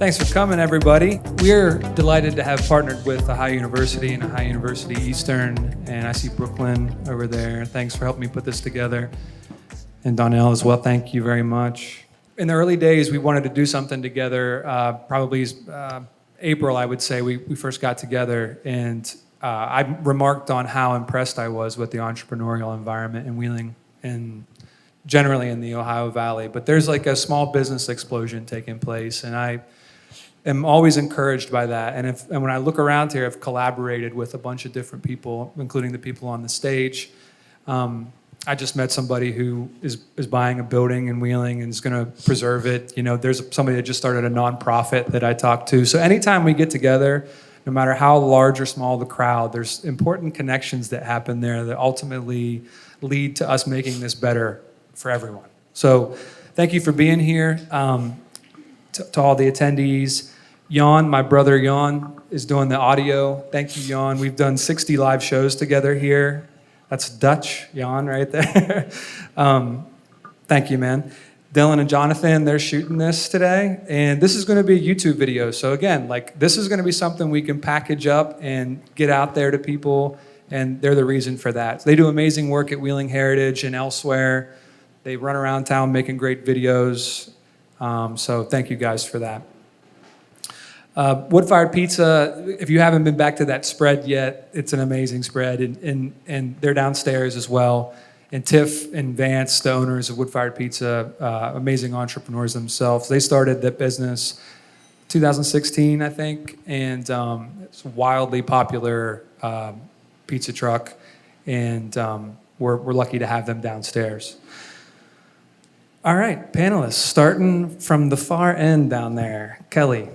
Thanks for coming, everybody. We're delighted to have partnered with Ohio University and Ohio University Eastern, and I see Brooklyn over there. Thanks for helping me put this together. And Donnell as well, thank you very much. In the early days, we wanted to do something together. Probably April, I would say, we first got together, and I remarked on how impressed I was with the entrepreneurial environment in Wheeling and generally in the Ohio Valley. But there's like a small business explosion taking place, and I am always encouraged by that. And when I look around here, I've collaborated with a bunch of different people, including the people on the stage. I just met somebody who is buying a building in Wheeling and is going to preserve it. You know, there's somebody that just started a nonprofit that I talked to. So anytime we get together, no matter how large or small the crowd, there's important connections that happen there that ultimately lead to us making this better for everyone. So thank you for being here. To all the attendees. Jan, my brother Jan, is doing the audio. Thank you, Jan. We've done 60 live shows together here. That's Dutch, Jan, right there. Thank you, man. Dylan and Jonathan, they're shooting this today. And this is going to be a YouTube video. So again, like this is going to be something we can package up and get out there to people. And they're the reason for that. So they do amazing work at Wheeling Heritage and elsewhere. They run around town making great videos. So thank you guys for that. Wood-fired pizza, if you haven't been back to that spread yet, it's an amazing spread, and they're downstairs as well. And Tiff and Vance, the owners of Wood-fired pizza, amazing entrepreneurs themselves. They started that business 2016, I think, and it's a wildly popular pizza truck, and we're lucky to have them downstairs. All right, panelists, starting from the far end down there. Kelly,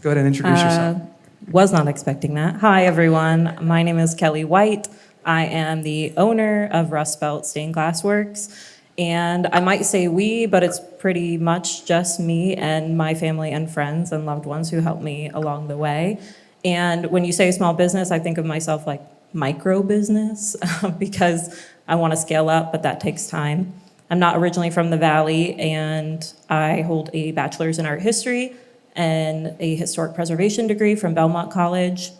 go ahead and introduce yourself. Was not expecting that. Hi, everyone. My name is Kelly White. I am the owner of Rust Belt Stained Glass Works. And I might say we, but it's pretty much just me and my family and friends and loved ones who helped me along the way. And when you say small business, I think of myself like micro business because I want to scale up, but that takes time. I'm not originally from the Valley, and I hold a bachelor's in art history and a historic preservation degree from Belmont College.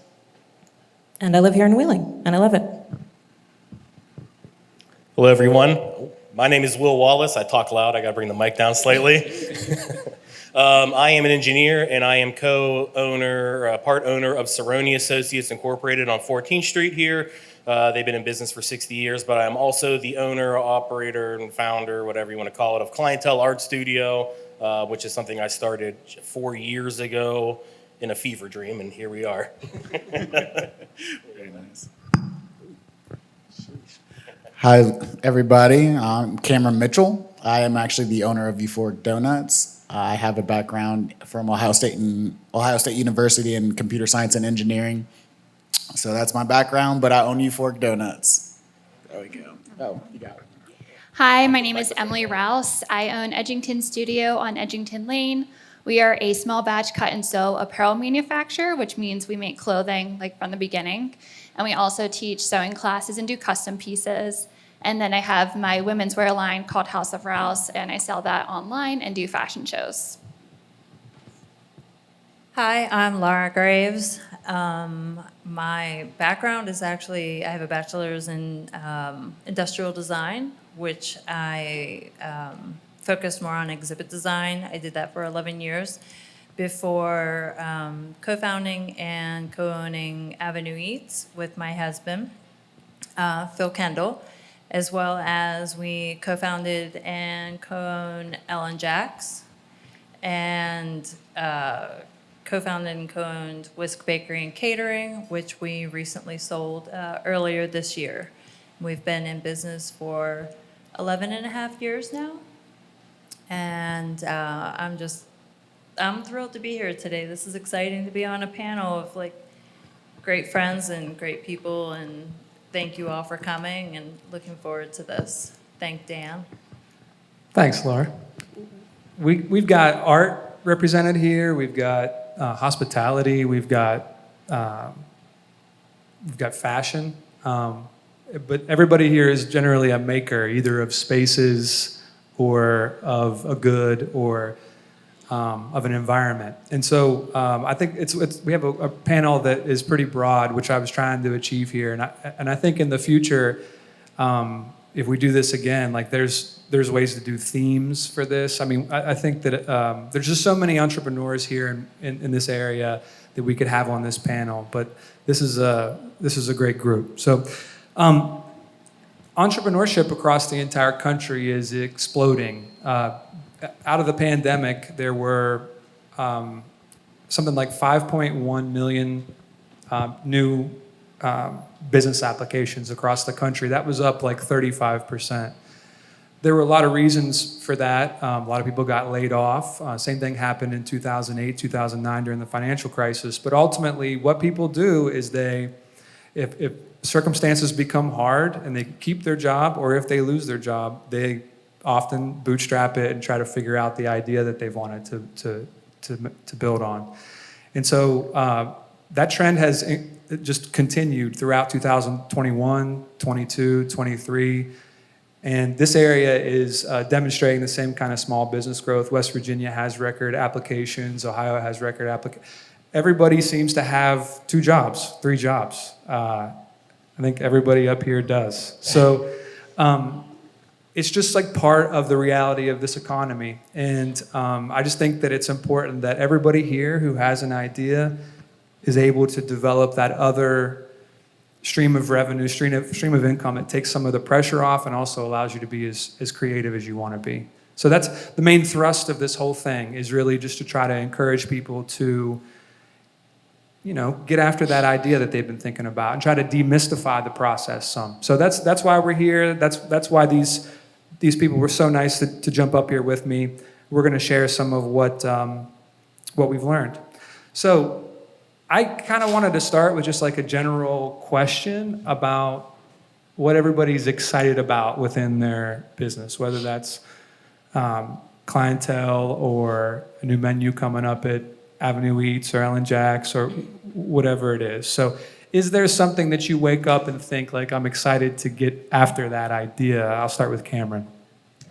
And I live here in Wheeling, and I love it. Hello, everyone. My name is Will Wallace. I talk loud. I got to bring the mic down slightly. I am an engineer, and I am part owner of Cerrone Associates Incorporated on 14th Street here. They've been in business for 60 years, but I'm also the owner, operator, and founder, whatever you want to call it, of Clientele Art Studio, which is something I started 4 years ago in a fever dream, and here we are. Very nice. Hi, everybody. I'm Cameron Mitchell. I am actually the owner of Euphoric Donuts. I have a background from Ohio State University in computer science and engineering. So that's my background, but I own Euphoric Donuts. There we go. Oh, you got it. Hi, my name is Emily Rouse. I own Edgington Studio on Edgington Lane. We are a small batch cut and sew apparel manufacturer, which means we make clothing like from the beginning. And we also teach sewing classes and do custom pieces. And then I have my women's wear line called House of Rouse, and I sell that online and do fashion shows. Hi, I'm Laura Graves. My background is actually, I have a bachelor's in industrial design, which I focused more on exhibit design. I did that for 11 years before co-founding and co-owning Avenue Eats with my husband, Phil Kendall, as well as we co-founded and co-owned Ellen Jack's, and co-founded and co-owned Whisk Bakery and Catering, which we recently sold earlier this year. We've been in business for 11 and a half years now, and I'm thrilled to be here today. This is exciting to be on a panel of like great friends and great people, and thank you all for coming and looking forward to this. Thank Dan. Thanks, Laura. We've got art represented here. We've got hospitality. We've got fashion. But everybody here is generally a maker, either of spaces or of a good or of an environment. And so I think we have a panel that is pretty broad, which I was trying to achieve here. And I think in the future, if we do this again, like there's ways to do themes for this. I mean, I think that there's just so many entrepreneurs here in this area that we could have on this panel. But this is a great group. So entrepreneurship across the entire country is exploding. Out of the pandemic, there were something like 5.1 million new business applications across the country. That was up like 35%. There were a lot of reasons for that. A lot of people got laid off. Same thing happened in 2008, 2009 during the financial crisis. But ultimately, what people do is if circumstances become hard and they keep their job, or if they lose their job, they often bootstrap it and try to figure out the idea that they've wanted to build on. And so that trend has just continued throughout 2021, 22, 23. And this area is demonstrating the same kind of small business growth. West Virginia has record applications. Ohio has record applications. Everybody seems to have 2 jobs, 3 jobs. I think everybody up here does. So it's just like part of the reality of this economy. And I just think that it's important that everybody here who has an idea is able to develop that other stream of revenue, stream of income. It takes some of the pressure off and also allows you to be as creative as you want to be. So that's the main thrust of this whole thing, is really just to try to encourage people to, get after that idea that they've been thinking about and try to demystify the process some. So that's why we're here. That's why these people were so nice to jump up here with me. We're going to share some of what we've learned. So I kind of wanted to start with just like a general question about what everybody's excited about within their business, whether that's clientele or a new menu coming up at Avenue Eats or Ellen Jack's or whatever it is. So is there something that you wake up and think, like, I'm excited to get after that idea? I'll start with Cameron.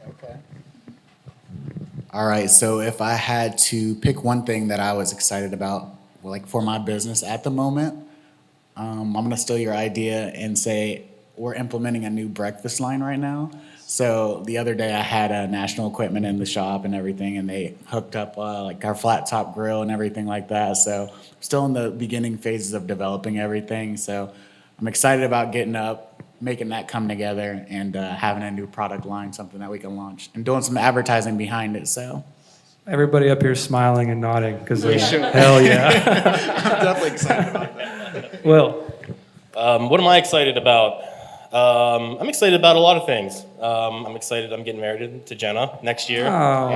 Okay. All right, so if I had to pick one thing that I was excited about, like for my business at the moment, I'm gonna steal your idea and say we're implementing a new breakfast line right now. So the other day I had national equipment in the shop and everything, and they hooked up like our flat top grill and everything like that. So I'm still in the beginning phases of developing everything. So I'm excited about getting up, making that come together, and having a new product line, something that we can launch, and doing some advertising behind it. So. Everybody up here smiling and nodding because hell yeah. I'm definitely excited about that. Will. What am I excited about? I'm excited about a lot of things. I'm excited I'm getting married to Jenna next year. Oh.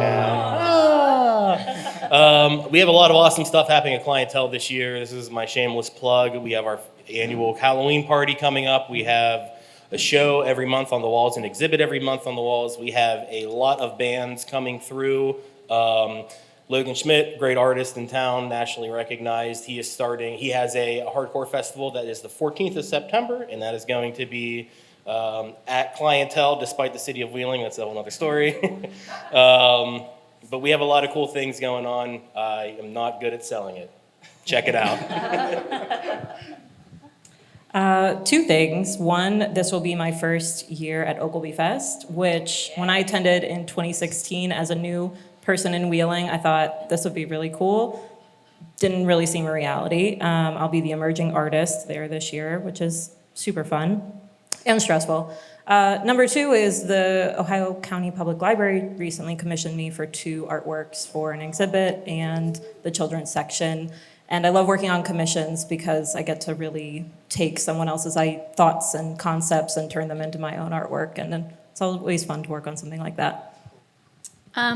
Yeah. We have a lot of awesome stuff happening at Clientele this year. This is my shameless plug. We have our annual Halloween party coming up. We have a show every month on the walls, an exhibit every month on the walls. We have a lot of bands coming through. Logan Schmidt, great artist in town, nationally recognized. He has a hardcore festival that is the 14th of September, and that is going to be at Clientele, despite the city of Wheeling. That's a whole other story. But we have a lot of cool things going on. I am not good at selling it. Check it out. 2 things. One, this will be my first year at Ogilvy Fest, which when I attended in 2016 as a new person in Wheeling, I thought this would be really cool. Didn't really seem a reality. I'll be the emerging artist there this year, which is super fun and stressful. Number 2 is the Ohio County Public Library recently commissioned me for 2 artworks for an exhibit and the children's section. And I love working on commissions because I get to really take someone else's thoughts and concepts and turn them into my own artwork. And then it's always fun to work on something like that.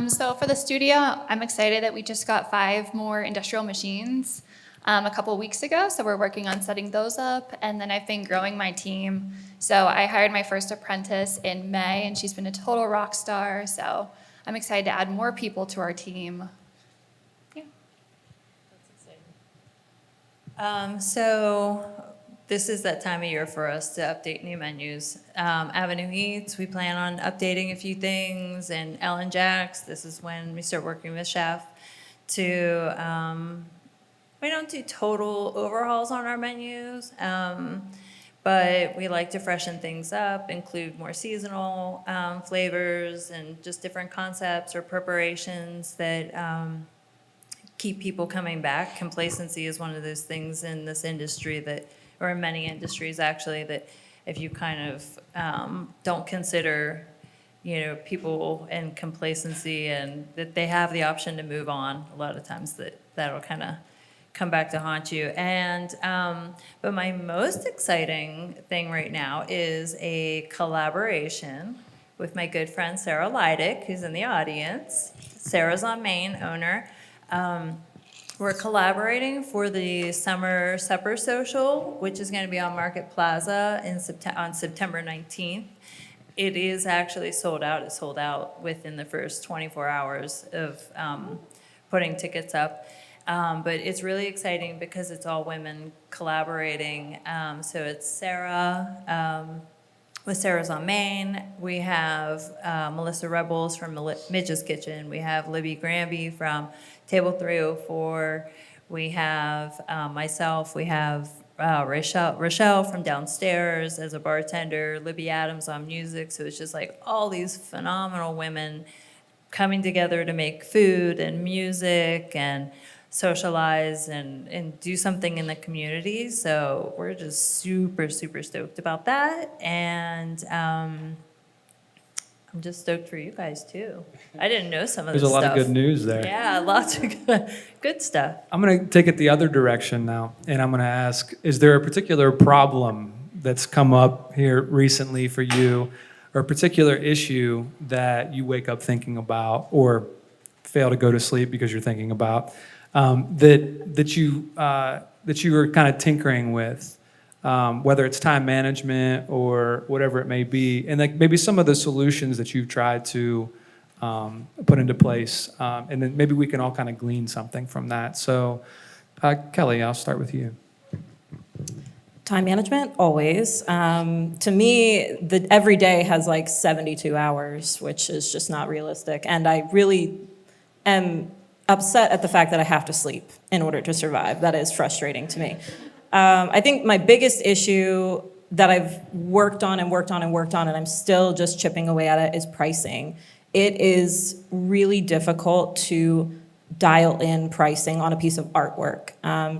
So for the studio, I'm excited that we just got 5 more industrial machines a couple weeks ago. So we're working on setting those up. And then I've been growing my team. So I hired my first apprentice in May, and she's been a total rock star. So I'm excited to add more people to our team. Yeah. So this is that time of year for us to update new menus. Avenue Eats, we plan on updating a few things, and Ellen Jack's, this is when we start working with Chef. we don't do total overhauls on our menus, but we like to freshen things up, include more seasonal flavors and just different concepts or preparations that keep people coming back. Complacency is one of those things in this industry that, or in many industries actually, that if you kind of don't consider, people in complacency and that they have the option to move on, a lot of times that'll kind of come back to haunt you. And but my most exciting thing right now is a collaboration with my good friend Sarah Leidick, who's in the audience. Sarah's on Main, owner. We're collaborating for the Summer Supper Social, which is going to be on Market Plaza on September 19th. It is actually sold out. It sold out within the first 24 hours of putting tickets up. But it's really exciting because it's all women collaborating. So it's Sarah, with Sarah's on Main. We have Melissa Rebels from Midge's Kitchen. We have Libby Granby from Table 304. We have myself. We have Rochelle from downstairs as a bartender. Libby Adams on music. So it's just like all these phenomenal women coming together to make food and music and socialize and do something in the community. So we're just super, super stoked about that. And I'm just stoked for you guys too. I didn't know some of this There's a stuff. lot of good news there. Yeah, lots of good stuff. I'm going to take it the other direction now, and I'm going to ask, is there a particular problem that's come up here recently for you, or a particular issue that you wake up thinking about or fail to go to sleep because you're thinking about, that you are kind of tinkering with, whether it's time management or whatever it may be, and like maybe some of the solutions that you've tried to put into place, and then maybe we can all kind of glean something from that. So, Kelly, I'll start with you. Time management, always. To me, every day has like 72 hours, which is just not realistic. And I really am upset at the fact that I have to sleep in order to survive. That is frustrating to me. I think my biggest issue that I've worked on, and I'm still just chipping away at it, is pricing. It is really difficult to dial in pricing on a piece of artwork.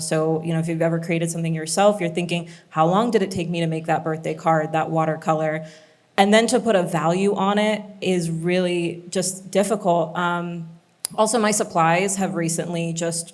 So, if you've ever created something yourself, you're thinking, how long did it take me to make that birthday card, that watercolor? And then to put a value on it is really just difficult. Also, my supplies have recently just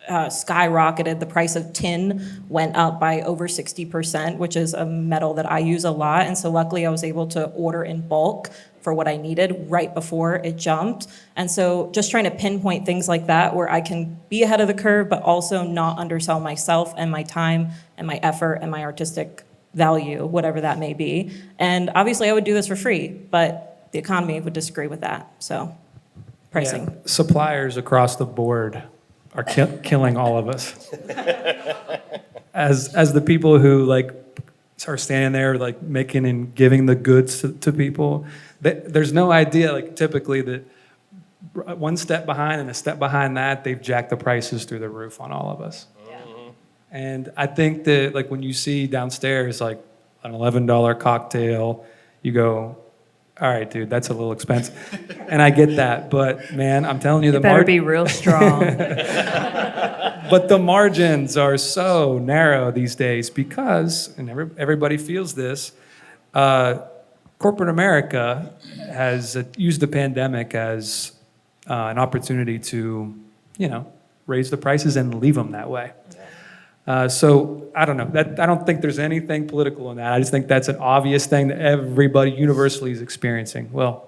skyrocketed. The price of tin went up by over 60%, which is a metal that I use a lot. And so luckily I was able to order in bulk for what I needed right before it jumped. And so just trying to pinpoint things like that where I can be ahead of the curve, but also not undersell myself and my time and my effort and my artistic value, whatever that may be. And obviously I would do this for free, but the economy would disagree with that. So pricing. Yeah. Suppliers across the board are killing all of us. As the people who like are standing there like making and giving the goods to people, there's no idea like typically that one step behind and a step behind that, they've jacked the prices through the roof on all of us. Yeah. And I think that like when you see downstairs like an $11 cocktail, you go, all right, dude, that's a little expensive. And I get that, but man, I'm telling you, You better be real strong. but the margins are so narrow these days because, and everybody feels this, corporate America has used the pandemic as an opportunity to, raise the prices and leave them that way. So I don't know. I don't think there's anything political in that. I just think that's an obvious thing that everybody universally is experiencing. Well,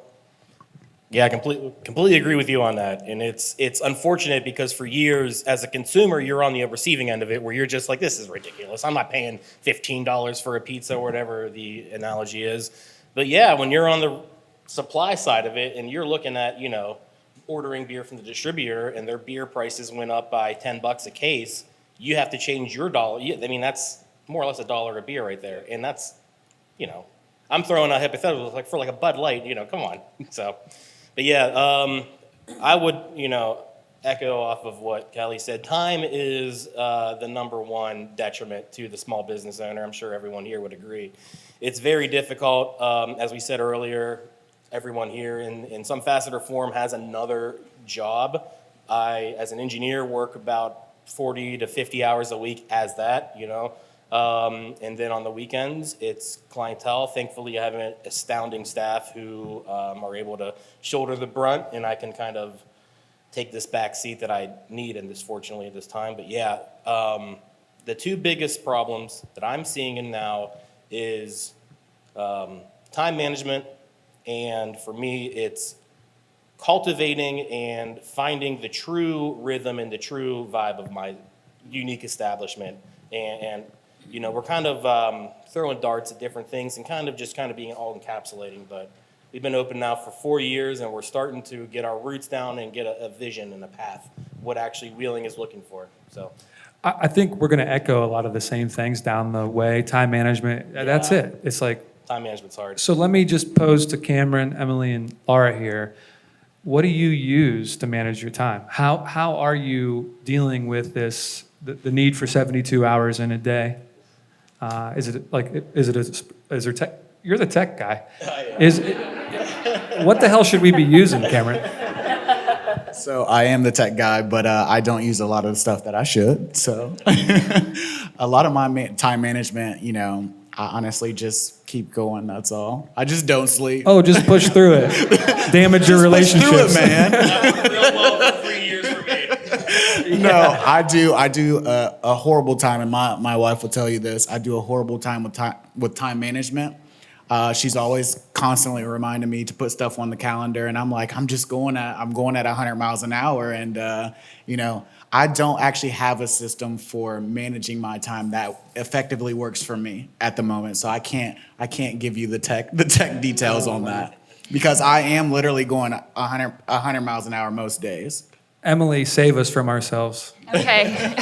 Yeah, I completely agree with you on that. And it's unfortunate because for years, as a consumer, you're on the receiving end of it where you're just like, this is ridiculous. I'm not paying $15 for a pizza or whatever the analogy is. But yeah, when you're on the supply side of it and you're looking at, ordering beer from the distributor and their beer prices went up by $10 a case, you have to change your dollar. I mean, that's more or less $1 a beer right there. And that's, I'm throwing out hypotheticals like for like a Bud Light, come on. So, but yeah, I would, echo off of what Kelly said. Time is the number one detriment to the small business owner. I'm sure everyone here would agree. It's very difficult. As we said earlier, everyone here in some facet or form has another job. I, as an engineer, work about 40 to 50 hours a week as that, you know. And then on the weekends, it's clientele. Thankfully, I have an astounding staff who are able to shoulder the brunt, and I can kind of take this back seat that I need in this, fortunately, at this time. But yeah, the two biggest problems that I'm seeing in now is time management, and for me, it's cultivating and finding the true rhythm and the true vibe of my unique establishment. And you know, we're kind of throwing darts at different things and kind of being all encapsulating, but we've been open now for 4 years, and we're starting to get our roots down and get a vision and a path, what actually Wheeling is looking for. So I think we're going to echo a lot of the same things down the way. Time management, that's it. It's like, time management's hard. so let me just pose to Cameron, Emily, and Laura here. What do you use to manage your time? How are you dealing with this, the need for 72 hours in a day? Is there tech? You're the tech guy. What the hell should we be using, Cameron? So I am the tech guy, but I don't use a lot of the stuff that I should. So a lot of my time management, you know, I honestly just keep going. That's all. I just don't sleep. Oh, just push through it. Damage your relationships. Push through it, man. Real well for 3 years for me. No, I do a horrible time, and my wife will tell you this. I do a horrible time with time management. She's always constantly reminding me to put stuff on the calendar, and I'm like, I'm going at 100 miles an hour, and you know, I don't actually have a system for managing my time that effectively works for me at the moment. So I can't give you the tech details on that, because I am literally going 100 miles an hour most days. Emily, save us from ourselves. Okay.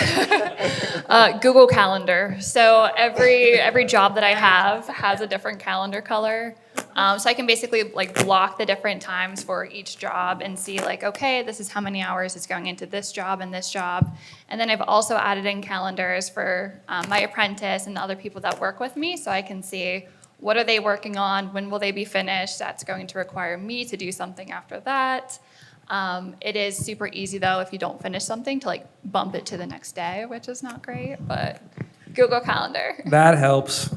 Google Calendar. So every job that I have has a different calendar color. So I can basically like block the different times for each job and see like, okay, this is how many hours is going into this job and this job. And then I've also added in calendars for my apprentice and the other people that work with me, so I can see what are they working on, when will they be finished. That's going to require me to do something after that. It is super easy though if you don't finish something to like bump it to the next day, which is not great, but Google Calendar. That helps.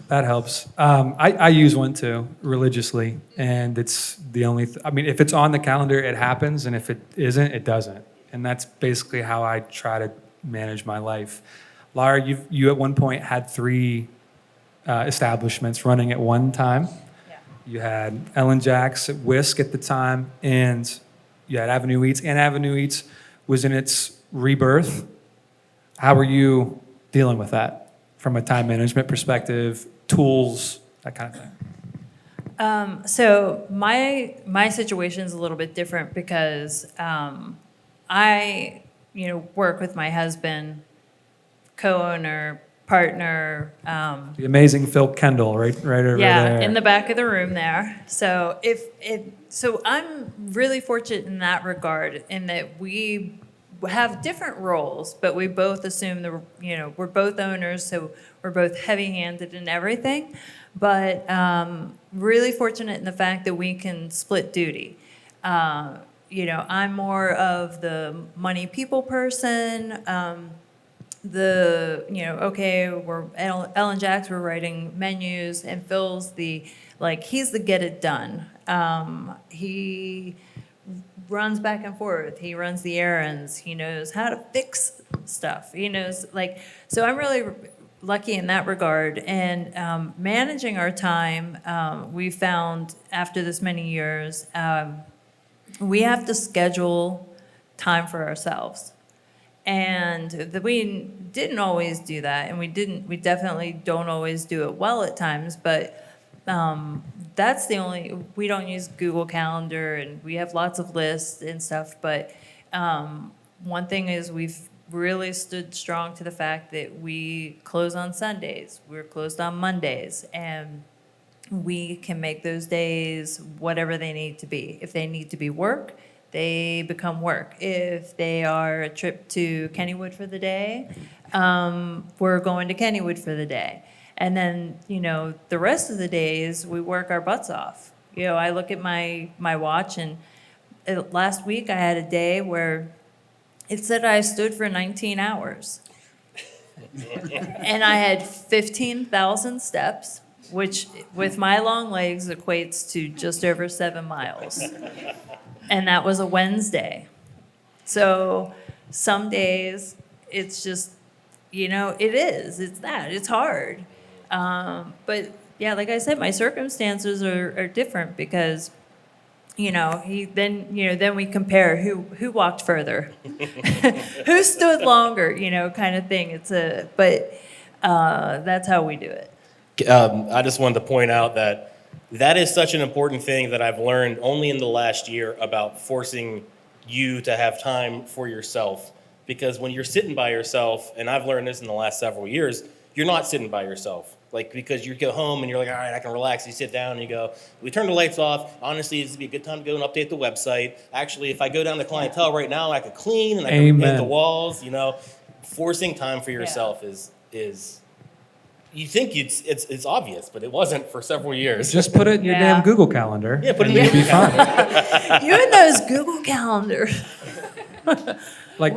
I use one too, religiously, and it's the only, I mean, if it's on the calendar, it happens, and if it isn't, it doesn't. And that's basically how I try to manage my life. Laura, you at one point had 3 establishments running at one time. Yeah. You had Ellen Jack's at Whisk at the time, and you had Avenue Eats, and Avenue Eats was in its rebirth. How are you dealing with that from a time management perspective, tools, that kind of thing? So my situation is a little bit different because I, work with my husband, co-owner, partner. The amazing Phil Kendall, right over there. In the back of the room there. So so I'm really fortunate in that regard, in that we have different roles, but we both assume we're both owners, so we're both heavy-handed in everything. But really fortunate in the fact that we can split duty. I'm more of the money people person. We're Ellen Jacks, we're writing menus, and Phil's he's the get it done. He runs back and forth. He runs the errands. He knows how to fix stuff. He knows, so I'm really lucky in that regard. And managing our time, we found after this many years, we have to schedule time for ourselves. And we didn't always do that, and we definitely don't always do it well at times, but we don't use Google Calendar, and we have lots of lists and stuff, but one thing is we've really stood strong to the fact that we close on Sundays, we're closed on Mondays, and we can make those days whatever they need to be. If they need to be work, they become work. If they are a trip to Kennywood for the day, we're going to Kennywood for the day. And then, the rest of the days, we work our butts off. I look at my watch, and last week I had a day where it said I stood for 19 hours. And I had 15,000 steps, which with my long legs equates to just over 7 miles. And that was a Wednesday. So some days it's just, it's hard. But yeah, like I said, my circumstances are different because, then we compare who walked further, who stood longer, kind of thing. But that's how we do it. I just wanted to point out that is such an important thing that I've learned only in the last year about forcing you to have time for yourself. Because when you're sitting by yourself, and I've learned this in the last several years, you're not sitting by yourself. Because you go home and you're like, all right, I can relax. You sit down and you go, we turn the lights off. Honestly, this would be a good time to go and update the website. Actually, if I go down to clientele right now, I could clean and I can paint the walls. Forcing time for yourself is you think it's obvious, but it wasn't for several years. Just put it in your Yeah. damn Google Calendar. Yeah, put it in and your you'll be fine. You and those Google calendars. Like,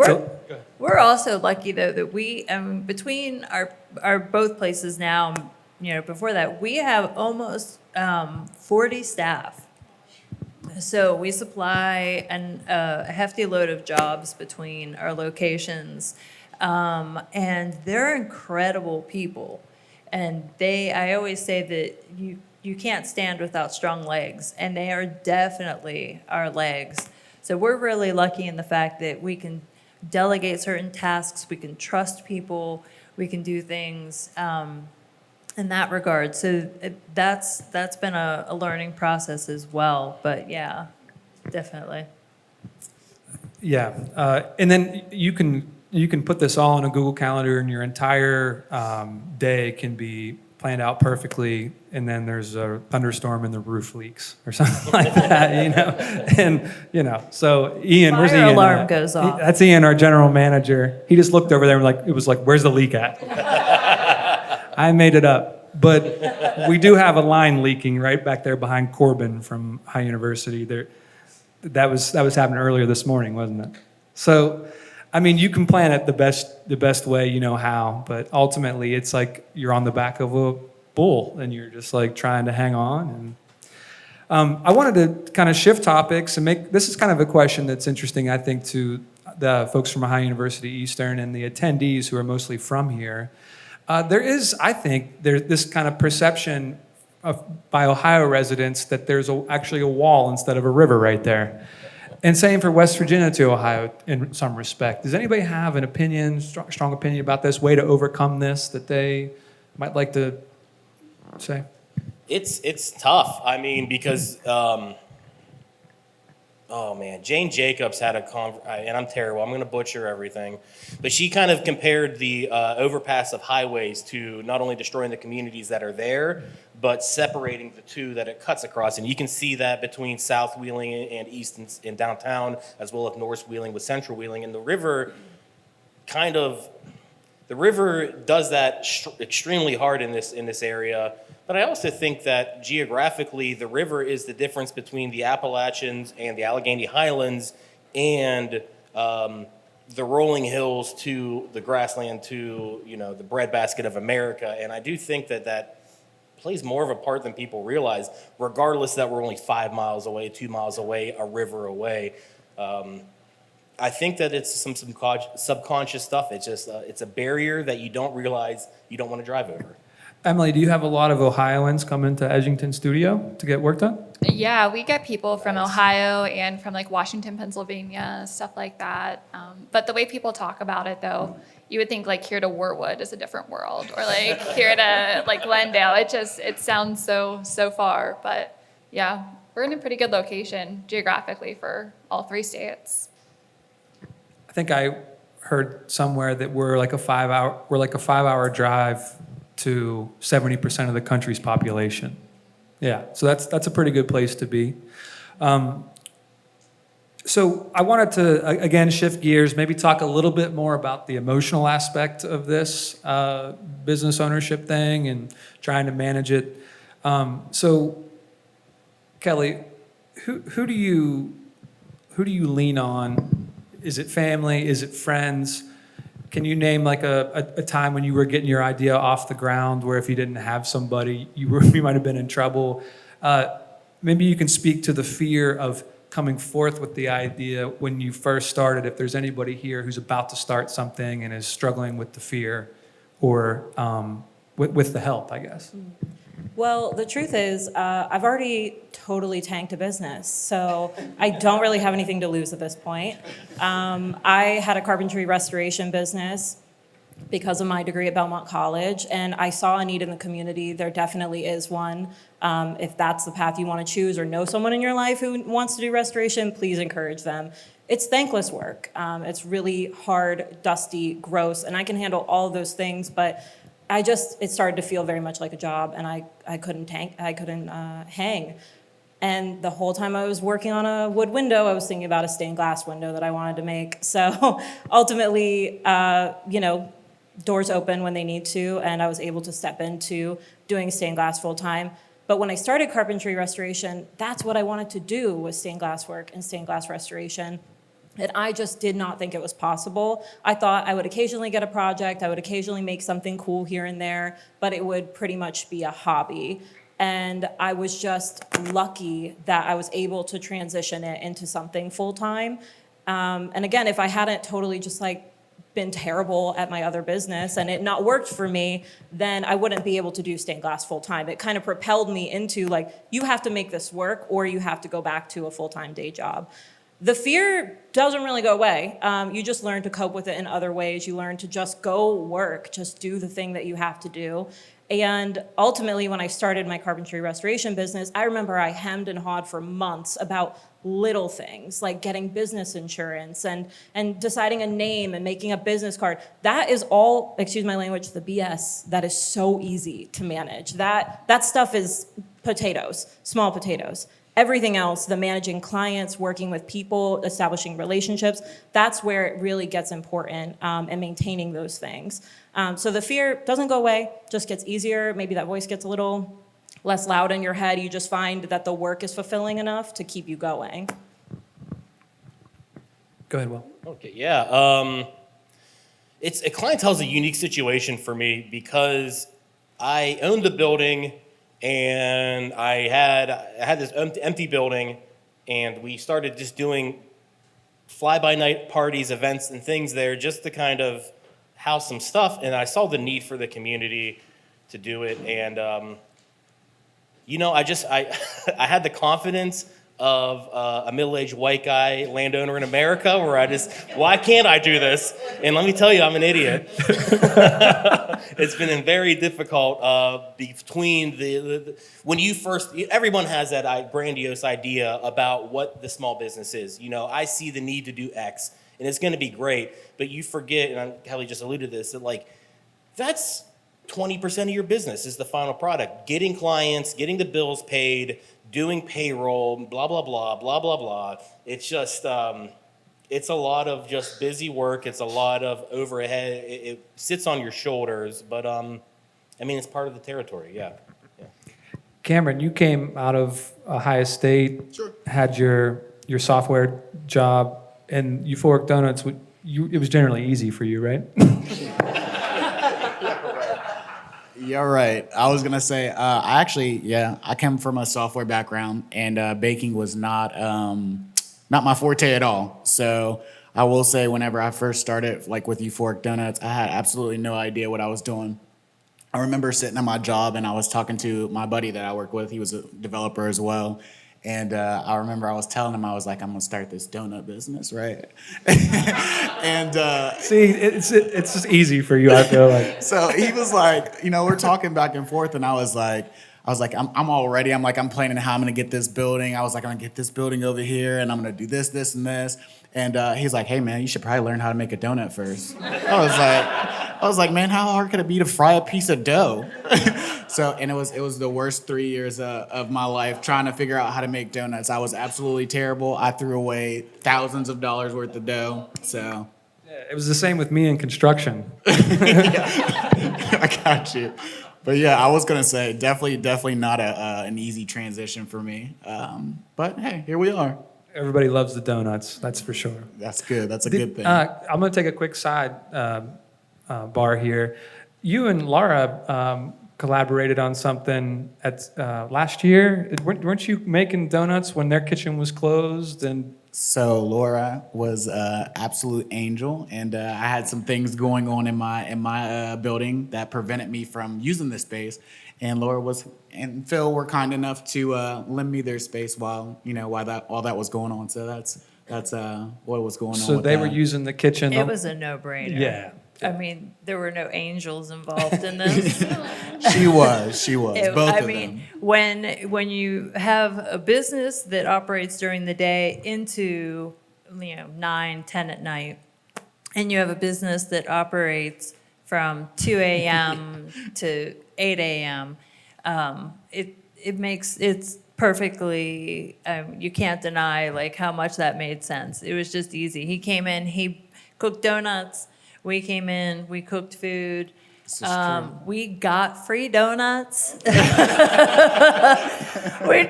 We're also lucky though that we, between our both places now, before that, we have almost 40 staff. So we supply a hefty load of jobs between our locations, and they're incredible people. And I always say that you can't stand without strong legs, and they are definitely our legs. So we're really lucky in the fact that we can delegate certain tasks, we can trust people, we can do things in that regard. So that's been a learning process as well. But yeah, definitely. yeah. And then you can put this all in a Google Calendar, and your entire day can be planned out perfectly, and then there's a thunderstorm and the roof leaks or something like that, And, so Ian, where's Fire Ian? alarm goes off. That's Ian, our general manager. He just looked over there and it was like, where's the leak at? I made it up. But we do have a line leaking right back there behind Corbin from Ohio University. That was happening earlier this morning, wasn't it? So, you can plan it the best way you know how, but ultimately it's like you're on the back of a bull and you're just like trying to hang on. And I wanted to kind of shift topics and this is kind of a question that's interesting, I think, to the folks from Ohio University Eastern and the attendees who are mostly from here. There is, I think, this kind of perception by Ohio residents that there's actually a wall instead of a river right there. And same for West Virginia to Ohio in some respect. Does anybody have an opinion, strong opinion about this, way to overcome this that they might like to say? It's tough. Because Jane Jacobs had and I'm terrible. I'm going to butcher everything, but she kind of compared the overpass of highways to not only destroying the communities that are there, but separating the two that it cuts across. And you can see that between South Wheeling and East and downtown, as well as North Wheeling with Central Wheeling. And the river does that extremely hard in this area. But I also think that geographically, the river is the difference between the Appalachians and the Allegheny Highlands and the rolling hills to the grassland to, the breadbasket of America. And I do think that plays more of a part than people realize, regardless that we're only 5 miles away, 2 miles away, a river away. I think that it's some subconscious stuff. It's just it's a barrier that you don't realize you don't want to drive over. Emily, do you have a lot of Ohioans come into Edgington Studio to get work done? Yeah, we get people from Ohio and from Washington, Pennsylvania, stuff like that. But the way people talk about it, though, you would think here to Warwood is a different world, or here to Glendale. It sounds so far, but yeah, we're in a pretty good location geographically for all 3 states. I think I heard somewhere that we're like a 5-hour drive to 70% of the country's population. Yeah, so that's a pretty good place to be. So I wanted to, again, shift gears, maybe talk a little bit more about the emotional aspect of this business ownership thing and trying to manage it. So, Kelly, who do you lean on? Is it family? Is it friends? Can you name like a time when you were getting your idea off the ground where if you didn't have somebody, you might have been in trouble? Maybe you can speak to the fear of coming forth with the idea when you first started, if there's anybody here who's about to start something and is struggling with the fear or with the help, I guess. Well, the truth is, I've already totally tanked a business, so I don't really have anything to lose at this point. I had a carpentry restoration business because of my degree at Belmont College, and I saw a need in the community. There definitely is one. If that's the path you want to choose or know someone in your life who wants to do restoration, please encourage them. It's thankless work. It's really hard, dusty, gross, and I can handle all of those things, but it started to feel very much like a job, and I couldn't hang. And the whole time I was working on a wood window, I was thinking about a stained glass window that I wanted to make. So ultimately, doors open when they need to, and I was able to step into doing stained glass full time. But when I started carpentry restoration, that's what I wanted to do, was stained glass work and stained glass restoration. And I just did not think it was possible. I thought I would occasionally get a project, I would occasionally make something cool here and there, but it would pretty much be a hobby. And I was just lucky that I was able to transition it into something full-time. And again, if I hadn't totally just been terrible at my other business and it not worked for me, then I wouldn't be able to do stained glass full-time. It kind of propelled me into you have to make this work or you have to go back to a full-time day job. The fear doesn't really go away. You just learn to cope with it in other ways. You learn to just go work, just do the thing that you have to do. And ultimately, when I started my carpentry restoration business, I remember I hemmed and hawed for months about little things like getting business insurance and deciding a name and making a business card. That is all, excuse my language, the BS that is so easy to manage. That stuff is potatoes, small potatoes. Everything else, the managing clients, working with people, establishing relationships, that's where it really gets important, and maintaining those things. So the fear doesn't go away, just gets easier. Maybe that voice gets a little less loud in your head. You just find that the work is fulfilling enough to keep you going. Go ahead, Will. Okay, yeah. Clientele's a unique situation for me because I owned the building and I had this empty building, and we started just doing fly-by-night parties, events, and things there just to kind of house some stuff. And I saw the need for the community to do it, and I had the confidence of a middle-aged white guy landowner in America where why can't I do this? And let me tell you, I'm an idiot. It's been very difficult between when you first, everyone has that grandiose idea about what the small business is. I see the need to do X and it's going to be great, but you forget, and Kelly just alluded to this, that that's 20% of your business is the final product. Getting clients, getting the bills paid, doing payroll, blah, blah, blah, blah, blah, blah. It's just, it's a lot of just busy work. It's a lot of overhead. It sits on your shoulders, but it's part of the territory, yeah. Cameron, you came out of Ohio State, sure. Had your software job, and Euphoric Donuts, it was generally easy for you, right? Yeah, right. I was gonna say, I come from a software background, and baking was not my forte at all. So I will say, whenever I first started, with Euphoric Donuts, I had absolutely no idea what I was doing. I remember sitting at my job, and I was talking to my buddy that I work with. He was a developer as well. And I remember I was telling him, I was like, I'm gonna start this donut business, right? And see, it's just easy for you, I feel like. So he was like, we're talking back and forth, and I was like, I'm all ready. I'm planning how I'm gonna get this building. I was like, I'm gonna get this building over here, and I'm gonna do this, this, and this. And he's like, hey man, you should probably learn how to make a donut first. I I was like, man, how hard could it be to fry a piece of dough? And it was the worst 3 years of my life trying to figure out how to make donuts. I was absolutely terrible. I threw away thousands of dollars worth of dough. So It was the same with me in construction. I got you. But yeah, I was gonna say definitely not an easy transition for me. But hey, here we are. Everybody loves the donuts, that's for sure. That's good. That's a good thing. I'm going to take a quick side bar here. You and Laura collaborated on something at last year. Weren't you making donuts when their kitchen was closed? And So Laura was absolute angel, and I had some things going on in my building that prevented me from using this space. And Laura and Phil were kind enough to lend me their space while that was going on. So that's what was going on. so with they that. were using the kitchen. It was a no-brainer. Yeah. I mean, there were no angels involved in this. She was both I of mean, them. when you have a business that operates during the day into 9, 10 at night, and you have a business that operates from 2 a.m. to 8 a.m., it's perfectly, you can't deny like how much that made sense. It was just easy. He came in, he cooked donuts. We came in, we cooked food. This is true. We got free donuts. We'd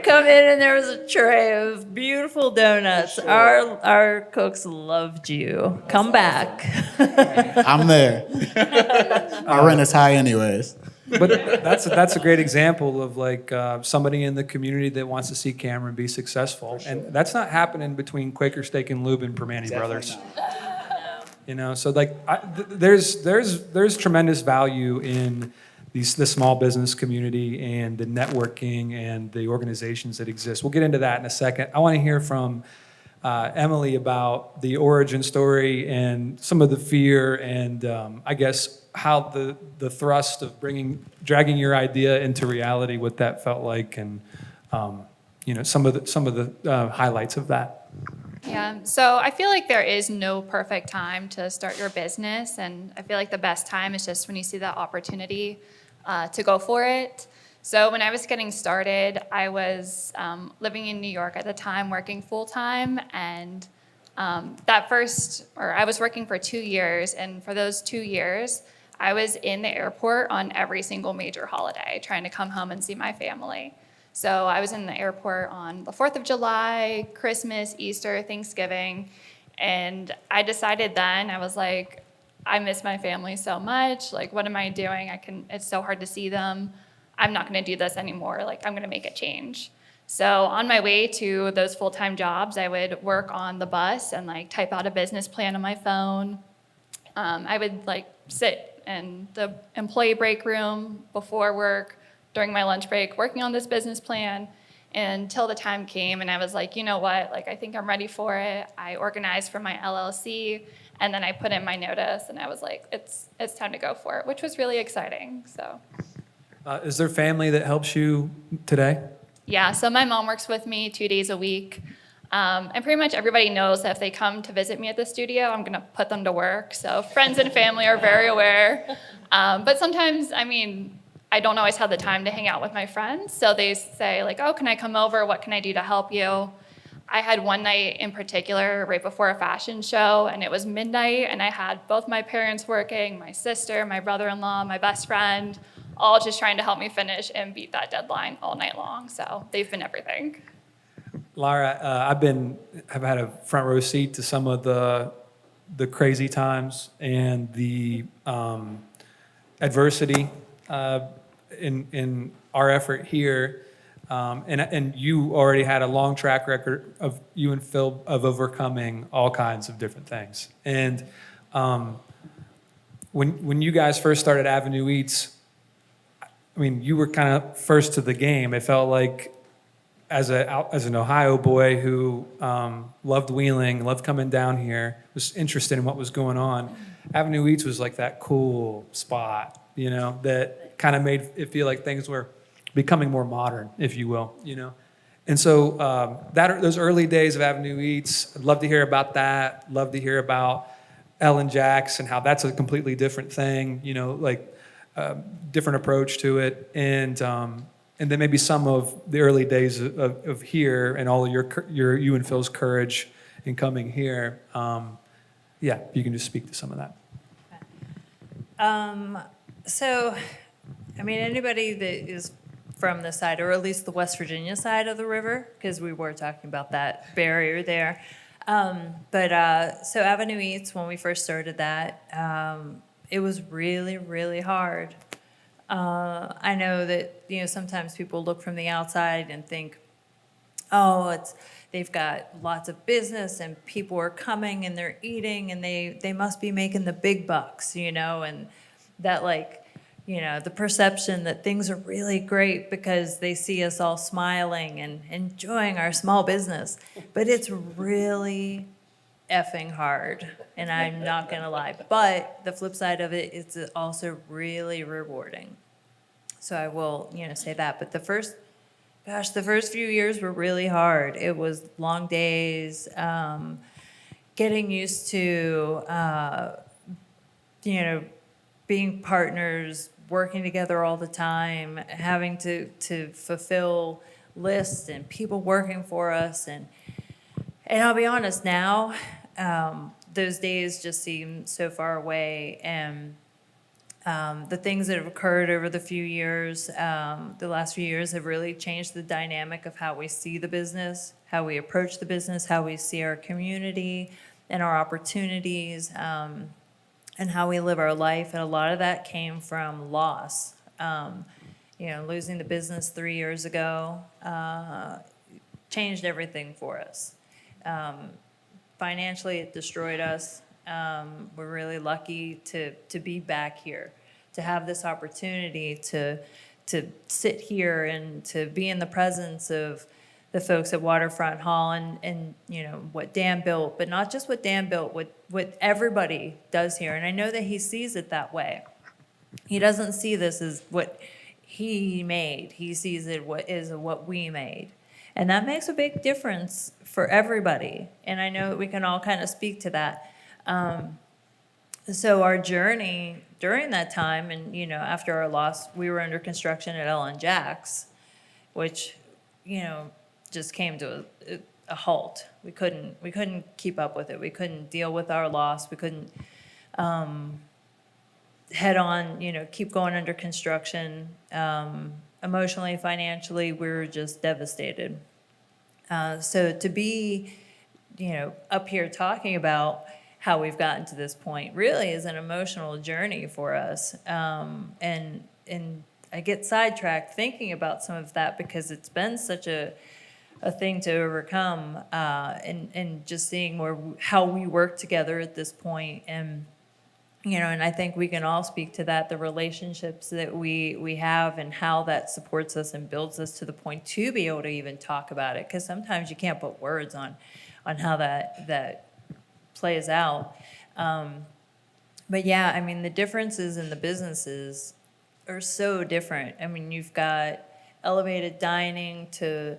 come in and there was a tray of beautiful donuts. Our cooks loved you. Come back. I'm there. Our rent is high anyways. But that's a great example of like somebody in the community that wants to see Cameron be successful. And that's not happening between Quaker Steak and Lube and Permane Brothers. So like there's tremendous value in the small business community and the networking and the organizations that exist. We'll get into that in a second. I want to hear from Emily about the origin story and some of the fear and I guess how the thrust of dragging your idea into reality, what that felt like, and some of the highlights of that. Yeah, so I feel like there is no perfect time to start your business, and I feel like the best time is just when you see that opportunity to go for it. So when I was getting started, I was living in New York at the time, working full-time, and I was working for 2 years, and for those 2 years, I was in the airport on every single major holiday, trying to come home and see my family. So I was in the airport on the 4th of July, Christmas, Easter, Thanksgiving, and I decided then, I was like, I miss my family so much. Like, what am I doing? It's so hard to see them. I'm not gonna do this anymore. Like, I'm gonna make a change. So on my way to those full-time jobs, I would work on the bus and like type out a business plan on my phone. I would like sit in the employee break room before work, during my lunch break, working on this business plan until the time came and I was like, you know what, like I think I'm ready for it. I organized for my LLC and then I put in my notice and I was like, it's time to go for it, which was really exciting, so. Is there family that helps you today? Yeah, so my mom works with me 2 days a week. And pretty much everybody knows that if they come to visit me at the studio, I'm gonna put them to work. So friends and family are very aware. But sometimes, I don't always have the time to hang out with my friends. So they say like, oh, can I come over? What can I do to help you? I had one night in particular right before a fashion show and it was midnight and I had both my parents working, my sister, my brother-in-law, my best friend, all just trying to help me finish and beat that deadline all night long. So they've been everything. Lara, I've had a front row seat to some of the crazy times and the adversity in our effort here, and you already had a long track record of you and Phil of overcoming all kinds of different things. And when you guys first started Avenue Eats, you were kind of first to the game. It felt like as an Ohio boy who loved wheeling, loved coming down here, was interested in what was going on. Avenue Eats was like that cool spot, that kind of made it feel like things were becoming more modern, if you will, And so those early days of Avenue Eats, I'd love to hear about that. Love to hear about Ellen Jacks and how that's a completely different thing, different approach to it. And then maybe some of the early days of here and all of you and Phil's courage in coming here. Yeah, you can just speak to some of that. So, I mean, anybody that is from the side, or at least the West Virginia side of the river, because we were talking about that barrier there. So Avenue Eats, when we first started that, it was really, really hard. I know that, sometimes people look from the outside and think, oh, they've got lots of business and people are coming and they're eating and they must be making the big bucks, and that the perception that things are really great because they see us all smiling and enjoying our small business. But it's really effing hard, and I'm not gonna lie. But the flip side of it is also really rewarding. So I will, say that. But the first few years were really hard. It was long days, getting used to, being partners, working together all the time, having to fulfill lists and people working for us. And I'll be honest now, those days just seem so far away. And the things that have occurred over the last few years have really changed the dynamic of how we see the business, how we approach the business, how we see our community and our opportunities, and how we live our life. And a lot of that came from loss. Losing the business 3 years ago changed everything for us. Financially, it destroyed us. We're really lucky to be back here, to have this opportunity to sit here and to be in the presence of the folks at Waterfront Hall and what Dan built, but not just what Dan built, what everybody does here. And I know that he sees it that way. He doesn't see this as what he made. He sees it as what we made. And that makes a big difference for everybody. And I know that we can all kind of speak to that. So our journey during that time, and after our loss, we were under construction at Ellen Jacks, which just came to a halt. We couldn't keep up with it. We couldn't deal with our loss. We couldn't head on, keep going under construction. Emotionally, financially, we were just devastated. So to be, up here talking about how we've gotten to this point really is an emotional journey for us. And I get sidetracked thinking about some of that because it's been such a thing to overcome, and just seeing how we work together at this point. And and I think we can all speak to that, the relationships that we have and how that supports us and builds us to the point to be able to even talk about it. Because sometimes you can't put words on how that plays out. But yeah, I mean, the differences in the businesses are so different. I mean, you've got elevated dining to,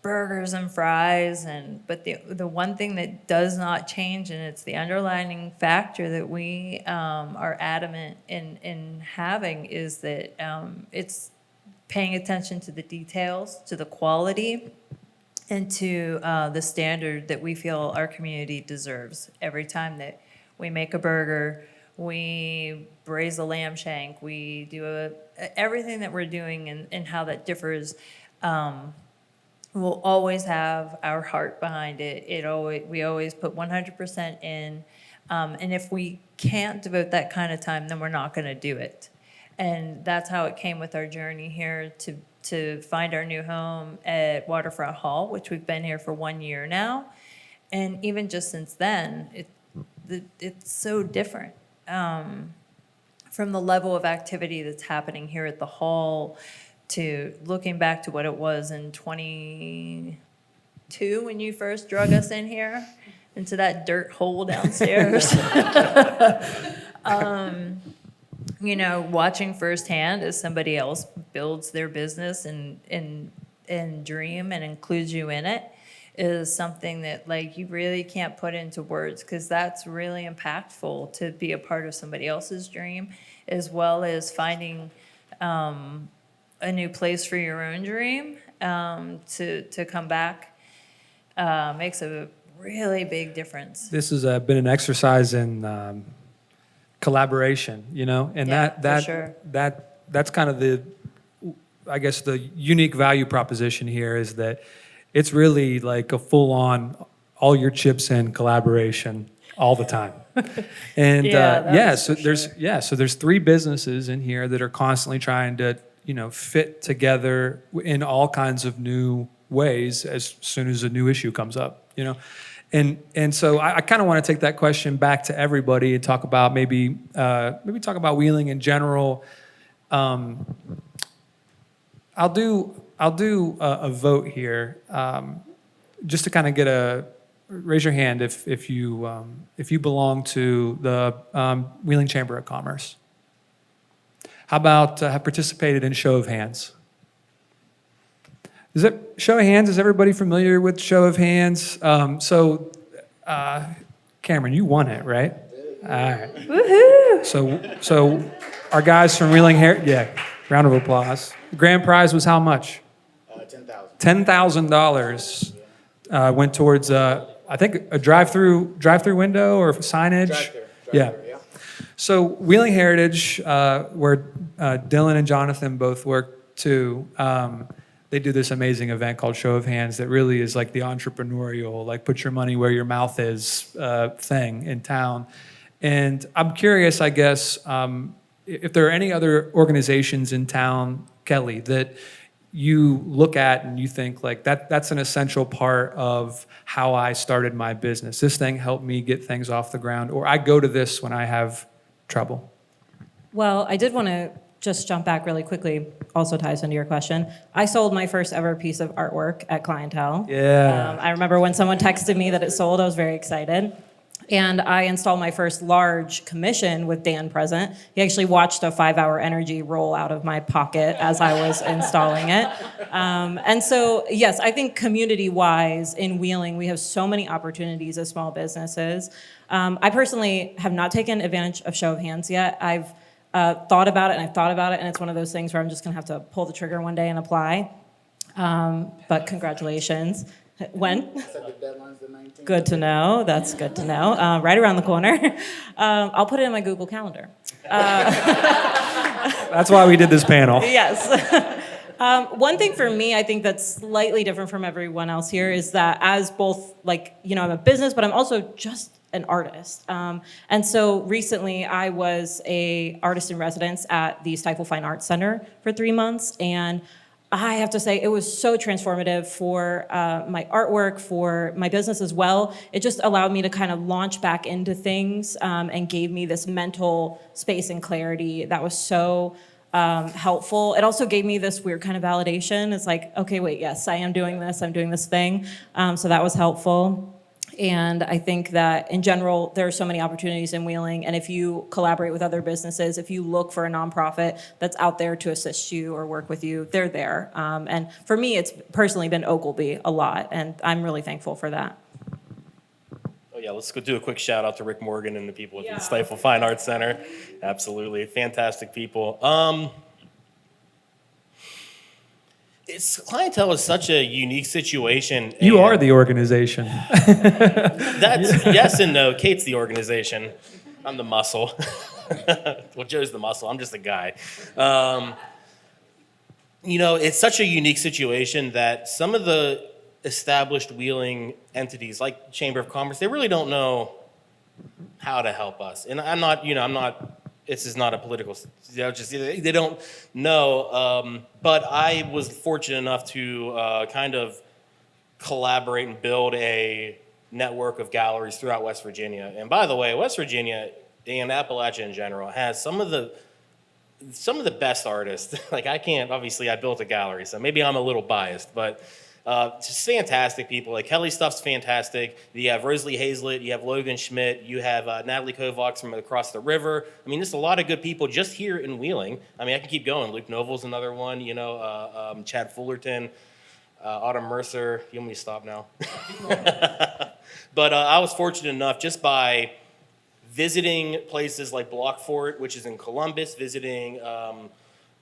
burgers and fries, but the one thing that does not change, and it's the underlying factor that we are adamant in having, is that it's paying attention to the details, to the quality, and to the standard that we feel our community deserves. Every time that we make a burger, we braise a lamb shank, we do everything that we're doing and how that differs. We'll always have our heart behind it. We always put 100% in. And if we can't devote that kind of time, then we're not going to do it. And that's how it came with our journey here to find our new home at Waterfront Hall, which we've been here for 1 year now. And even just since then, it's so different. From the level of activity that's happening here at the hall, to looking back to what it was in 22 when you first drug us in here into that dirt hole downstairs. Watching firsthand as somebody else builds their business and dream and includes you in it. is something that like you really can't put into words, because that's really impactful to be a part of somebody else's dream, as well as finding a new place for your own dream to come back makes a really big difference. This has been an exercise in collaboration, and Yeah, for sure. that's kind of I guess the unique value proposition here is that it's really like a full-on, all your chips in collaboration all the time. And so there's 3 businesses in here that are constantly trying to, fit together in all kinds of new ways as soon as a new issue comes up, And so I kind of want to take that question back to everybody and talk about maybe talk about Wheeling in general. I'll do a vote here, just to kind of get raise your hand if you belong to the Wheeling Chamber of Commerce. How about have participated in show of hands? Show of hands? Is everybody familiar with show of hands? Cameron, you won it, right? All right. Woohoo! So our guys from Wheeling round of applause. The grand prize was how much? $10,000. $10,000 went towards I think a drive-through window or signage. Drive-through. So Wheeling Heritage, where Dylan and Jonathan both work too, they do this amazing event called Show of Hands that really is like the entrepreneurial, like put your money where your mouth is thing in town. And I'm curious, I guess, if there are any other organizations in town, Kelly, that you look at and you think like that's an essential part of how I started my business. This thing helped me get things off the ground, or I go to this when I have trouble. Well, I did want to just jump back really quickly, also ties into your question. I sold my first ever piece of artwork at Clientele. Yeah. I remember when someone texted me that it sold, I was very excited. And I installed my first large commission with Dan present. He actually watched a 5-hour energy roll out of my pocket as I was installing it. And so, yes, I think community-wise in Wheeling, we have so many opportunities as small businesses. I personally have not taken advantage of Show of Hands yet. I've thought about it, and it's one of those things where I'm just gonna have to pull the trigger one day and apply. But congratulations. When? Good to know. That's good to know. Right around the corner. I'll put it in my Google Calendar. That's why we did this panel. Yes. One thing for me, I think that's slightly different from everyone else here is that as both, I'm a business, but I'm also just an artist. And so recently I was a artist in residence at the Stifle Fine Arts Center for 3 months, and I have to say, it was so transformative for my artwork, for my business as well. It just allowed me to kind of launch back into things and gave me this mental space and clarity that was so helpful. It also gave me this weird kind of validation. It's like, okay, wait, yes, I am doing this. I'm doing this thing. So that was helpful. And I think that in general, there are so many opportunities in Wheeling. And if you collaborate with other businesses, if you look for a nonprofit that's out there to assist you or work with you, they're there. And for me, it's personally been Ogilvy a lot. And I'm really thankful for that. Oh yeah, let's go do a quick shout out to Rick Morgan and the people at the Stifle Fine Arts Center. Absolutely, fantastic people. Clientele is such a unique situation. You are the organization. That's yes and no. Kate's the organization. I'm the muscle. Well, Joe's the muscle. I'm just a guy. It's such a unique situation that some of the established Wheeling entities, like Chamber of Commerce, they really don't know how to help us. And I'm not. This is not a political, they don't know. But I was fortunate enough to kind of collaborate and build a network of galleries throughout West Virginia. And by the way, West Virginia and Appalachia in general has some of the best artists. I built a gallery, so maybe I'm a little biased, but just fantastic people. Like Kelly Stuff's fantastic. You have Rosalie Hazlett, you have Logan Schmidt, you have Natalie Kovacs from across the river. There's a lot of good people just here in Wheeling. I can keep going. Luke Novel's another one, Chad Fullerton. Autumn Mercer. You want me to stop now? But I was fortunate enough just by visiting places like Blockfort, which is in Columbus, visiting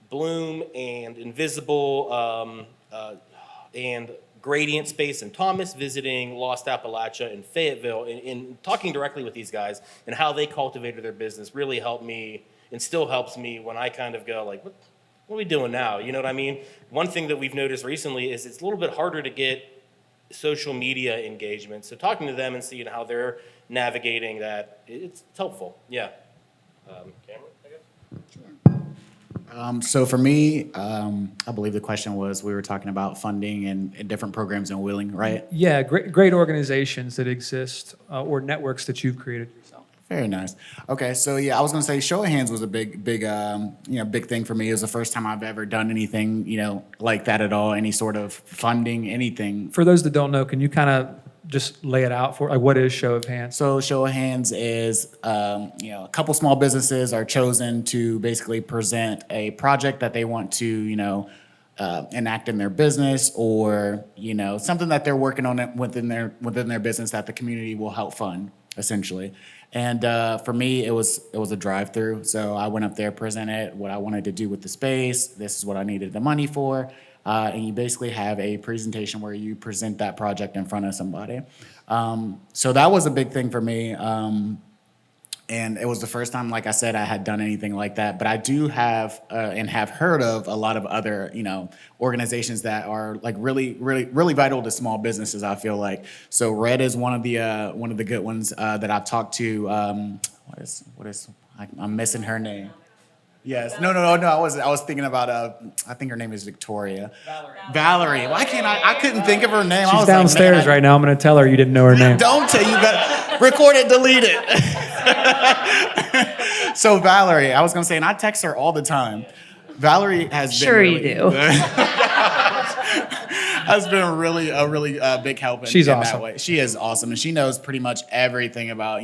Bloom and Invisible and Gradient Space in Thomas, visiting Lost Appalachia in Fayetteville, and talking directly with these guys and how they cultivated their business really helped me and still helps me when I kind of go like, what are we doing now? You know what I mean? One thing that we've noticed recently is it's a little bit harder to get social media engagement. So talking to them and seeing how they're navigating that, it's helpful. Yeah. Cameron, I guess? So for me, I believe the question was, we were talking about funding and different programs in Wheeling, right? Yeah, great organizations that exist or networks that you've created yourself. Very nice. Okay, so yeah, I was gonna say show of hands was a big thing for me. It was the first time I've ever done anything, like that at all, any sort of funding, anything. For those that don't know, can you kind of just lay it out for, like, what is show of hands? So show of hands is, a couple small businesses are chosen to basically present a project that they want to, enact in their business, or something that they're working on within their business that the community will help fund, essentially. And for me, it was a drive-through. So I went up there, presented what I wanted to do with the space. This is what I needed the money for. And you basically have a presentation where you present that project in front of somebody. So that was a big thing for me. And it was the first time, like I said, I had done anything like that. But I do have and have heard of a lot of other, organizations that are like really, really, really vital to small businesses, I feel like. So Red is one of the good ones that I've talked to. I'm missing her name. Yes. No. I was thinking about, I think her name is Victoria. Valerie. Why can't I couldn't think of her name. I She's was downstairs like, man, right now. I'm going to tell her you didn't know her name. Don't tell you, better record it, delete it. So Valerie, I was gonna say, and I text her all the time. Valerie has been Sure really, you do. has been a really big help She's in awesome. that way. She is awesome, and she knows pretty much everything about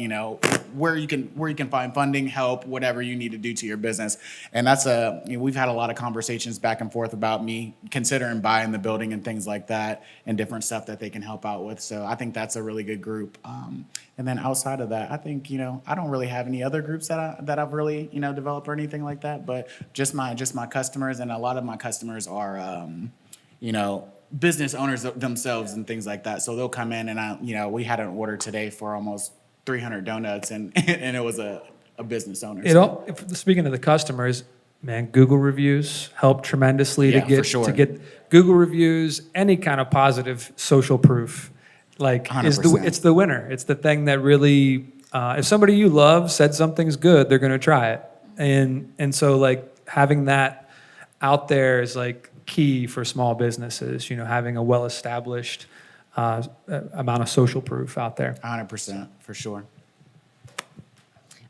where you can find funding, help, whatever you need to do to your business. And that's we've had a lot of conversations back and forth about me considering buying the building and things like that, and different stuff that they can help out with. So I think that's a really good group. And then outside of that, I think I don't really have any other groups that I've really developed or anything like that. But just my customers, and a lot of my customers are business owners themselves and things like that. So they'll come in, and we had an order today for almost 300 donuts, and it was a business owner. Speaking of the customers, man, Google reviews help tremendously Yeah, to get for sure. to get Google reviews, any kind of positive social proof. Like 100%. it's the winner. It's the thing that really, if somebody you love said something's good, they're gonna try it. And so like having that out there is like key for small businesses. Having a well-established amount of social proof out there. 100%, for sure.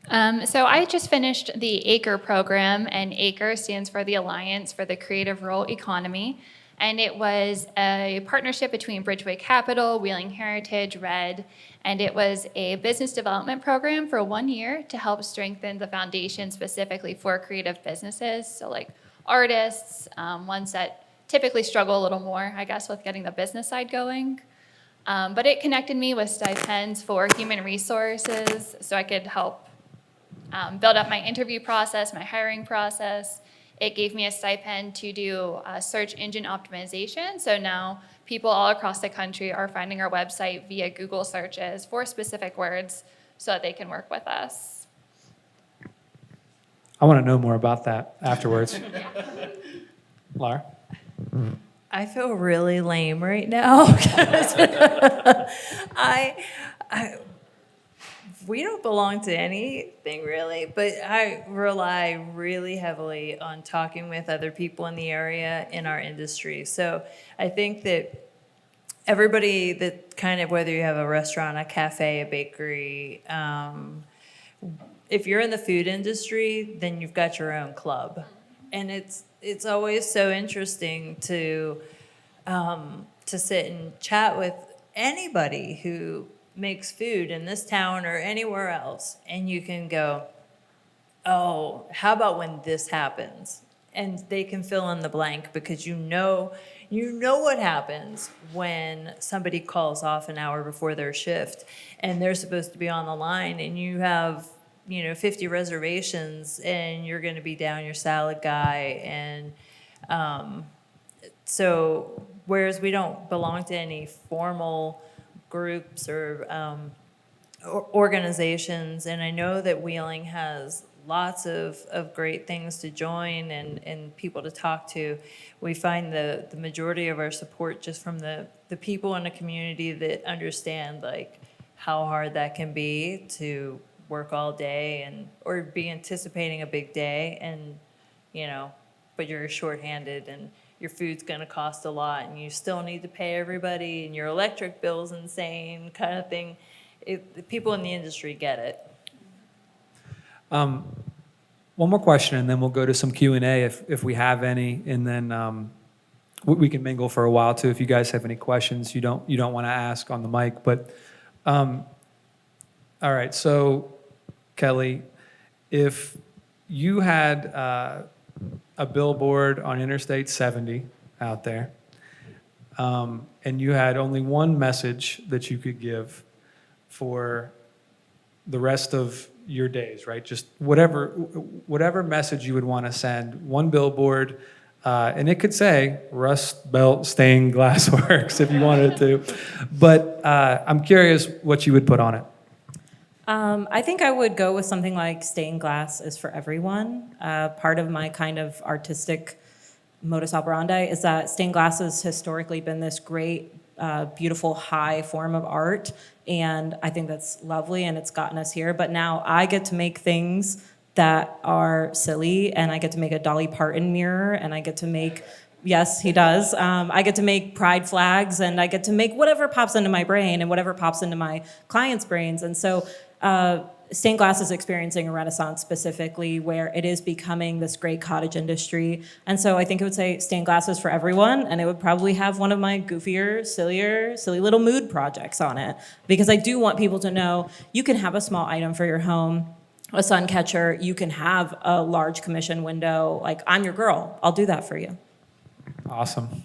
So I just finished the ACRE program, and ACRE stands for the Alliance for the Creative Rural Economy. And it was a partnership between Bridgeway Capital, Wheeling Heritage, Red, and it was a business development program for 1 year to help strengthen the foundation specifically for creative businesses. So like artists, ones that typically struggle a little more, I guess, with getting the business side going. But it connected me with stipends for human resources so I could help build up my interview process, my hiring process. It gave me a stipend to do search engine optimization. So now people all across the country are finding our website via Google searches for specific words so that they can work with us. I want to know more about that afterwards. Laura? I feel really lame right now. We don't belong to anything really, but I rely really heavily on talking with other people in the area in our industry. So I think that everybody that kind of, whether you have a restaurant, a cafe, a bakery, if you're in the food industry, then you've got your own club. And it's always so interesting to sit and chat with anybody who makes food in this town or anywhere else, and you can go, oh, how about when this happens? and they can fill in the blank because you know what happens when somebody calls off an hour before their shift and they're supposed to be on the line and you have 50 reservations and you're going to be down your salad guy. And so whereas we don't belong to any formal groups or organizations, and I know that Wheeling has lots of great things to join and people to talk to. We find the majority of our support just from the people in the community that understand like how hard that can be to work all day or be anticipating a big day and but you're shorthanded and your food's going to cost a lot and you still need to pay everybody and your electric bill's insane kind of thing. The people in the industry get it. One more question, and then we'll go to some Q&A if we have any, and then we can mingle for a while too. If you guys have any questions you don't want to ask on the mic, but all right. So, Kelly, if you had a billboard on Interstate 70 out there, and you had only one message that you could give for the rest of your days, right? Just whatever message you would want to send, one billboard, and it could say Rust Belt Stained Glass Works if you wanted to, but I'm curious what you would put on it. I think I would go with something like stained glass is for everyone. Part of my kind of artistic modus operandi is that stained glass has historically been this great, beautiful, high form of art, and I think that's lovely, and it's gotten us here. But now I get to make things that are silly, and I get to make a Dolly Parton mirror, and I get to make, yes, he does. I get to make pride flags, and I get to make whatever pops into my brain and whatever pops into my clients' brains. And so stained glass is experiencing a renaissance specifically where it is becoming this great cottage industry. And so I think it would say stained glass is for everyone, and it would probably have one of my goofier, silly little mood projects on it. Because I do want people to know you can have a small item for your home, a sun catcher, you can have a large commission window. Like, I'm your girl, I'll do that for you. Awesome.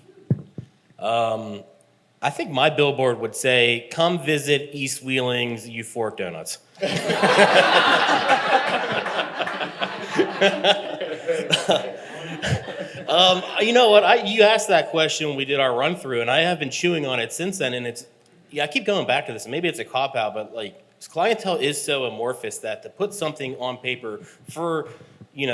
I think my billboard would say, come visit East Wheeling's Euphoric Donuts. You know what? You asked that question when we did our run through, and I have been chewing on it since then. And I keep going back to this. And maybe it's a cop out, but like clientele is so amorphous that to put something on paper for, in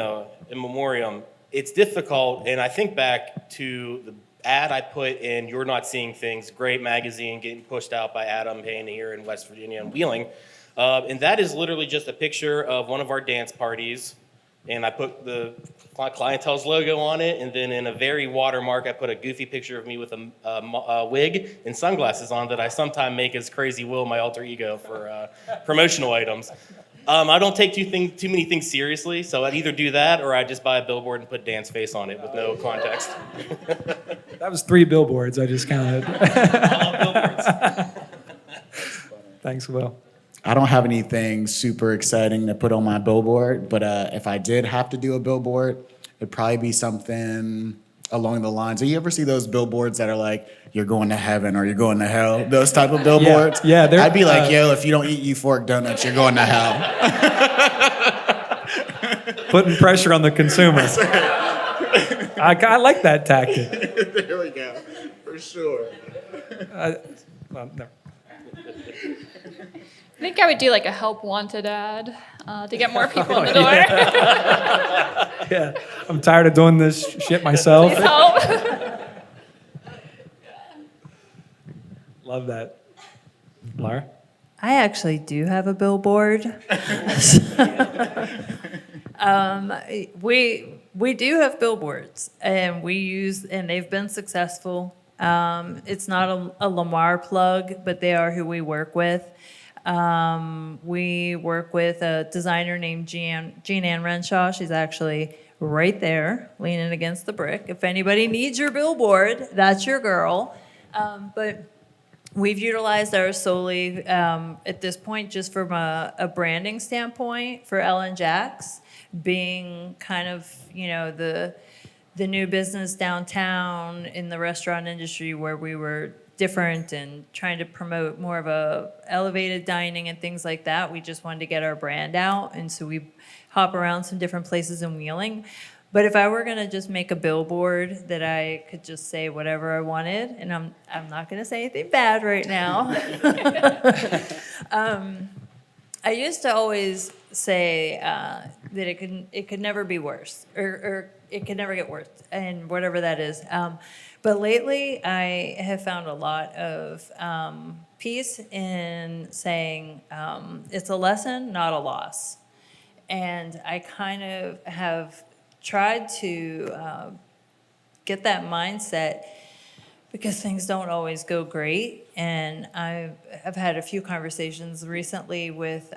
memoriam, it's difficult. And I think back to the ad I put in You're Not Seeing Things, great magazine getting pushed out by Adam Payne here in West Virginia and Wheeling. And that is literally just a picture of one of our dance parties. And I put the clientele's logo on it. And then in a very watermark, I put a goofy picture of me with a wig and sunglasses on that I sometimes make as Crazy Will, my alter ego, for promotional items. I don't take too many things seriously, so I'd either do that or I'd just buy a billboard and put Dan's face on it with no context. That was 3 billboards I just counted. I love billboards. Thanks, Will. I don't have anything super exciting to put on my billboard, but if I did have to do a billboard, it'd probably be something along the lines. Do you ever see those billboards that are like, you're going to heaven or you're going to hell? Those type of billboards? Yeah, I'd be like, yo, if you don't eat euphoric donuts, you're going to hell. Putting pressure on the consumer. I like that tactic. There we go, for sure. Well, no. I think I would do like a help wanted ad to get more people in the door. Yeah, I'm tired of doing this shit myself. Please help. Love that. Laura? I actually do have a billboard. We do have billboards, and they've been successful. It's not a Lamar plug, but they are who we work with. We work with a designer named Jean Ann Renshaw. She's actually right there, leaning against the brick. If anybody needs your billboard, that's your girl. But we've utilized ours solely at this point just from a branding standpoint for Ellen Jacks, being kind of, the new business downtown in the restaurant industry where we were different and trying to promote more of a elevated dining and things like that. We just wanted to get our brand out, and so we hop around some different places in Wheeling. But if I were gonna just make a billboard that I could just say whatever I wanted, and I'm not gonna say anything bad right now. I used to always say that it could never be worse, or it could never get worse, and whatever that is. But lately, I have found a lot of peace in saying it's a lesson, not a loss. And I kind of have tried to get that mindset because things don't always go great. And I've had a few conversations recently with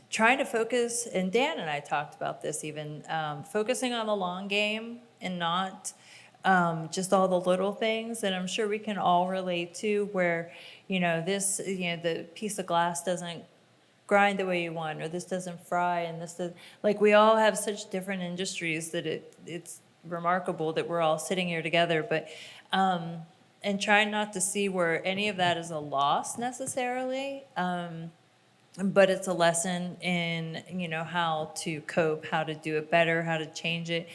trying to focus, and Dan and I talked about this even, focusing on the long game and not just all the little things that I'm sure we can all relate to where, the piece of glass doesn't grind the way you want, or this doesn't fry, and this does, like, we all have such different industries that it's remarkable that we're all sitting here together, but, and trying not to see where any of that is a loss necessarily, but it's a lesson in, how to cope, how to do it better, how to change it,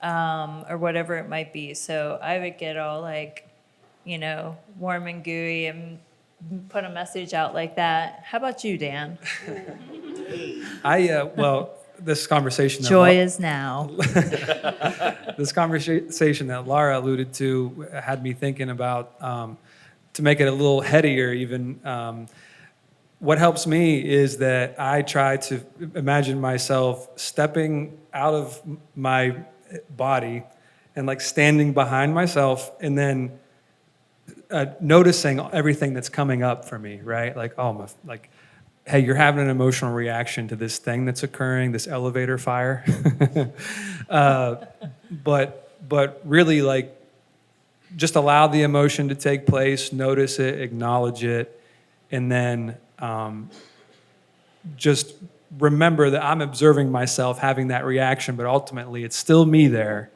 or whatever it might be. So I would get all like, warm and gooey and put a message out like that. How about you, Dan? This conversation. Joy is now. This conversation that Laura alluded to had me thinking about, to make it a little headier even, what helps me is that I try to imagine myself stepping out of my body and like standing behind myself and then noticing everything that's coming up for me, right? Like, hey, you're having an emotional reaction to this thing that's occurring, this elevator fire. But really, like, just allow the emotion to take place, notice it, acknowledge it, and then just remember that I'm observing myself having that reaction, but ultimately it's still me there.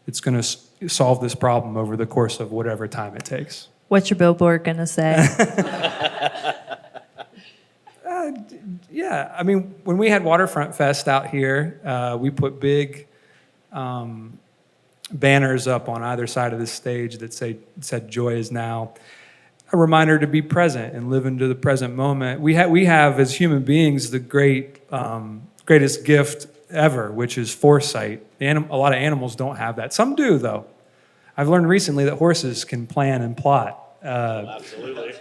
It's going to solve this problem over the course of whatever time it takes. What's your billboard gonna say? Yeah, I mean, when we had Waterfront Fest out here, we put big banners up on either side of the stage that said "Joy is now." A reminder to be present and live into the present moment. We have as human beings the greatest gift ever, which is foresight. A lot of animals don't have that. Some do, though. I've learned recently that horses can plan and plot. Absolutely.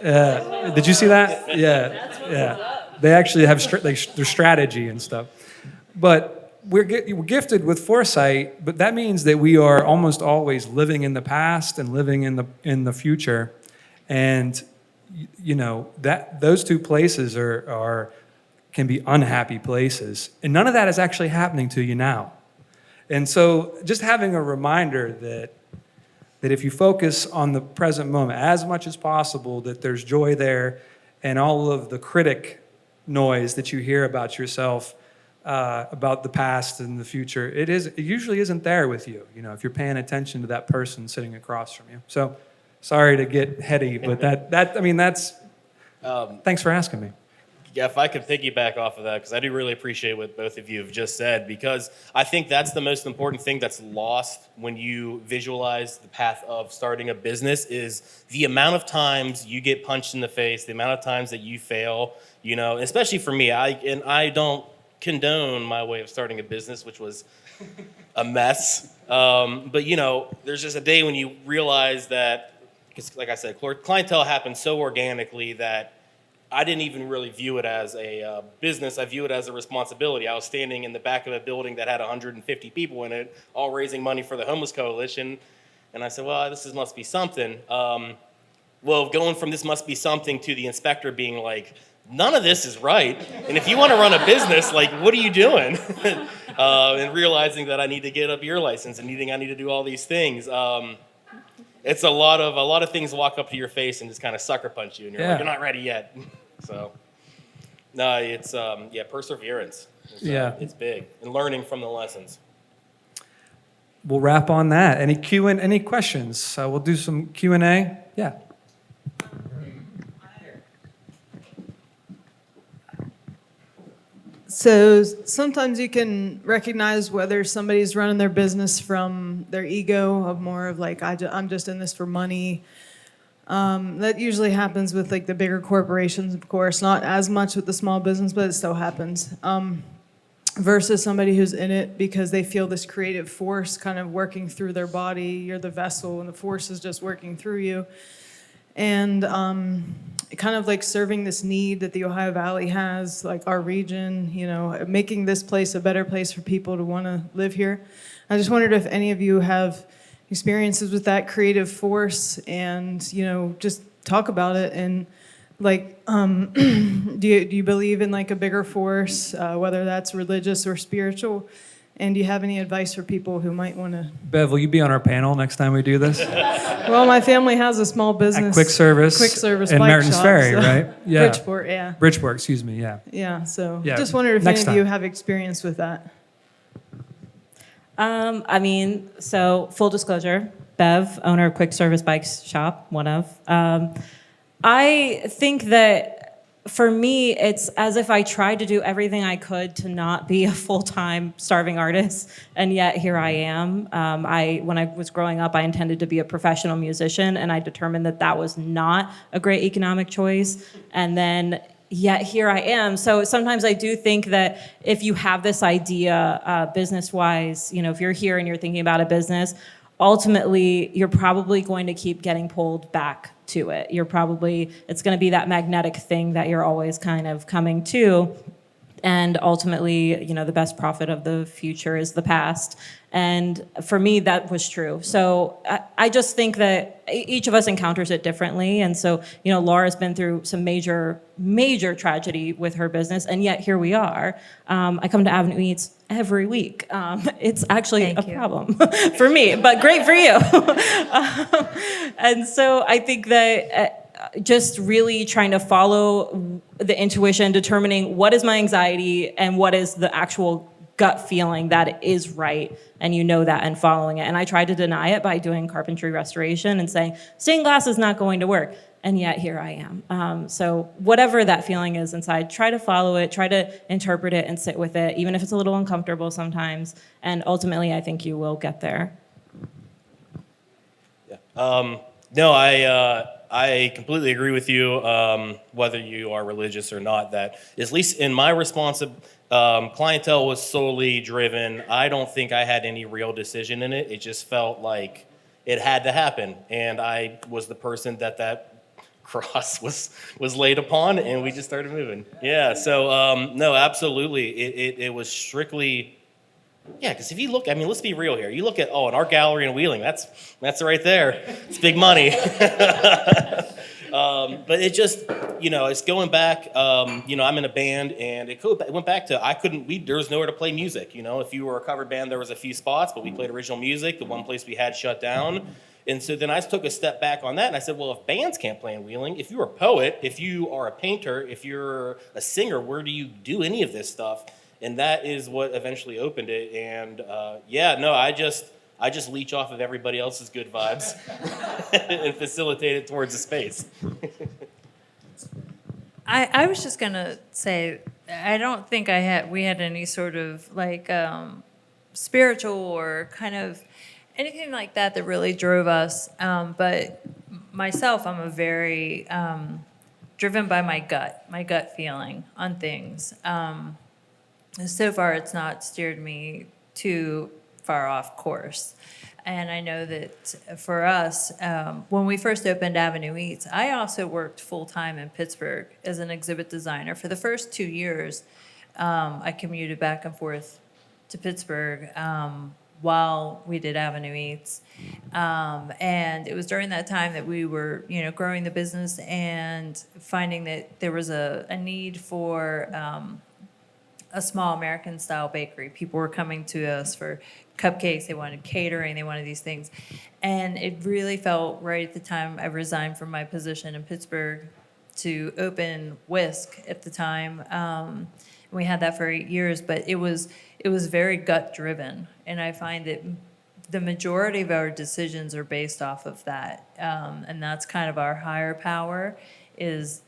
Did you see that? Yeah. They actually have their strategy and stuff. But we're gifted with foresight, but that means that we are almost always living in the past and living in the future. And that those two places can be unhappy places. And none of that is actually happening to you now. And so just having a reminder that if you focus on the present moment as much as possible, that there's joy there, and all of the critic noise that you hear about yourself, about the past and the future, it usually isn't there with you, if you're paying attention to that person sitting across from you. So sorry to get heady, but that's thanks for asking me. Yeah, if I could piggyback off of that, because I do really appreciate what both of you have just said, because I think that's the most important thing that's lost when you visualize the path of starting a business is the amount of times you get punched in the face, the amount of times that you fail, especially for me. I don't condone my way of starting a business, which was a mess. But there's just a day when you realize that, because like I said, clientele happens so organically that I didn't even really view it as a business. I view it as a responsibility. I was standing in the back of a building that had 150 people in it, all raising money for the Homeless Coalition. And I said, well, this must be something. Going from this must be something to the inspector being like, none of this is right. And if you want to run a business, like, what are you doing? And realizing that I need to get a beer license and I need to do all these things. It's a lot of things walk up to your face and just kind of sucker punch you, and you're like, you're not ready yet. So, no, it's perseverance. It's big, and learning from the lessons. we'll wrap on that. Any questions? We'll do some Q&A. Yeah. So sometimes you can recognize whether somebody's running their business from their ego of more of like, I'm just in this for money. That usually happens with like the bigger corporations, of course, not as much with the small business, but it still happens. Versus somebody who's in it because they feel this creative force kind of working through their body. You're the vessel and the force is just working through you. And kind of like serving this need that the Ohio Valley has, like our region, making this place a better place for people to want to live here. I just wondered if any of you have experiences with that creative force and, just talk about it. And like, do you believe in like a bigger force, whether that's religious or spiritual? And do you have any advice for people who might want to? Bev, will you be on our panel next time we do this? Well, my family has a small business. Quick service in bike Martins shop, Ferry, so- right? Yeah. Bridgeport, yeah. Bridgeport, excuse me, yeah. Yeah, so Yeah, just wondered if next any of you time. have experience with that. So full disclosure, Bev, owner of Quick Service Bike Shop, one of. I think that for me, it's as if I tried to do everything I could to not be a full-time starving artist, and yet here I am. When I was growing up, I intended to be a professional musician, and I determined that that was not a great economic choice, and then yet here I am. So sometimes I do think that if you have this idea, business-wise, if you're here and you're thinking about a business, ultimately you're probably going to keep getting pulled back to it. It's going to be that magnetic thing that you're always kind of coming to. And ultimately, the best profit of the future is the past. And for me, that was true. So I just think that each of us encounters it differently. And so, Laura's been through some major, major tragedy with her business, and yet here we are. I come to Avenue Eats every week. It's actually Thank a you. problem for me, but great for you. And so I think that just really trying to follow the intuition, determining what is my anxiety and what is the actual gut feeling that it is right, and that, and following it. And I tried to deny it by doing carpentry restoration and saying, stained glass is not going to work. And yet here I am. So whatever that feeling is inside, try to follow it, try to interpret it and sit with it, even if it's a little uncomfortable sometimes. And ultimately, I think you will get there. No, I completely agree with you, whether you are religious or not, that at least in my clientele was solely driven. I don't think I had any real decision in it. It just felt like it had to happen. And I was the person that cross was laid upon, and we just started moving. Yeah, so no, absolutely. It was strictly... Yeah, because if you look, let's be real here. You look at, an art gallery in Wheeling, that's right there. It's big money. But it just, it's going back, I'm in a band, and it went back to, there was nowhere to play music. If you were a cover band, there was a few spots, but we played original music. The one place we had shut down. And so then I took a step back on that, and I said, well, if bands can't play in Wheeling, if you're a poet, if you are a painter, if you're a singer, where do you do any of this stuff? And that is what eventually opened it. And I just leech off of everybody else's good vibes and facilitate it towards the space. I was just gonna say, I don't think we had any sort of like spiritual or kind of anything like that really drove us. But myself, I'm a very driven by my gut feeling on things. So far, it's not steered me too far off course. And I know that for us, when we first opened Avenue Eats, I also worked full-time in Pittsburgh as an exhibit designer. For the first 2 years, I commuted back and forth to Pittsburgh while we did Avenue Eats. And it was during that time that we were, growing the business and finding that there was a need for a small American-style bakery. People were coming to us for cupcakes. They wanted catering. They wanted these things. And it really felt right at the time I resigned from my position in Pittsburgh to open Whisk at the time. We had that for 8 years, but it was very gut-driven. And I find that the majority of our decisions are based off of that. And that's kind of our higher power is,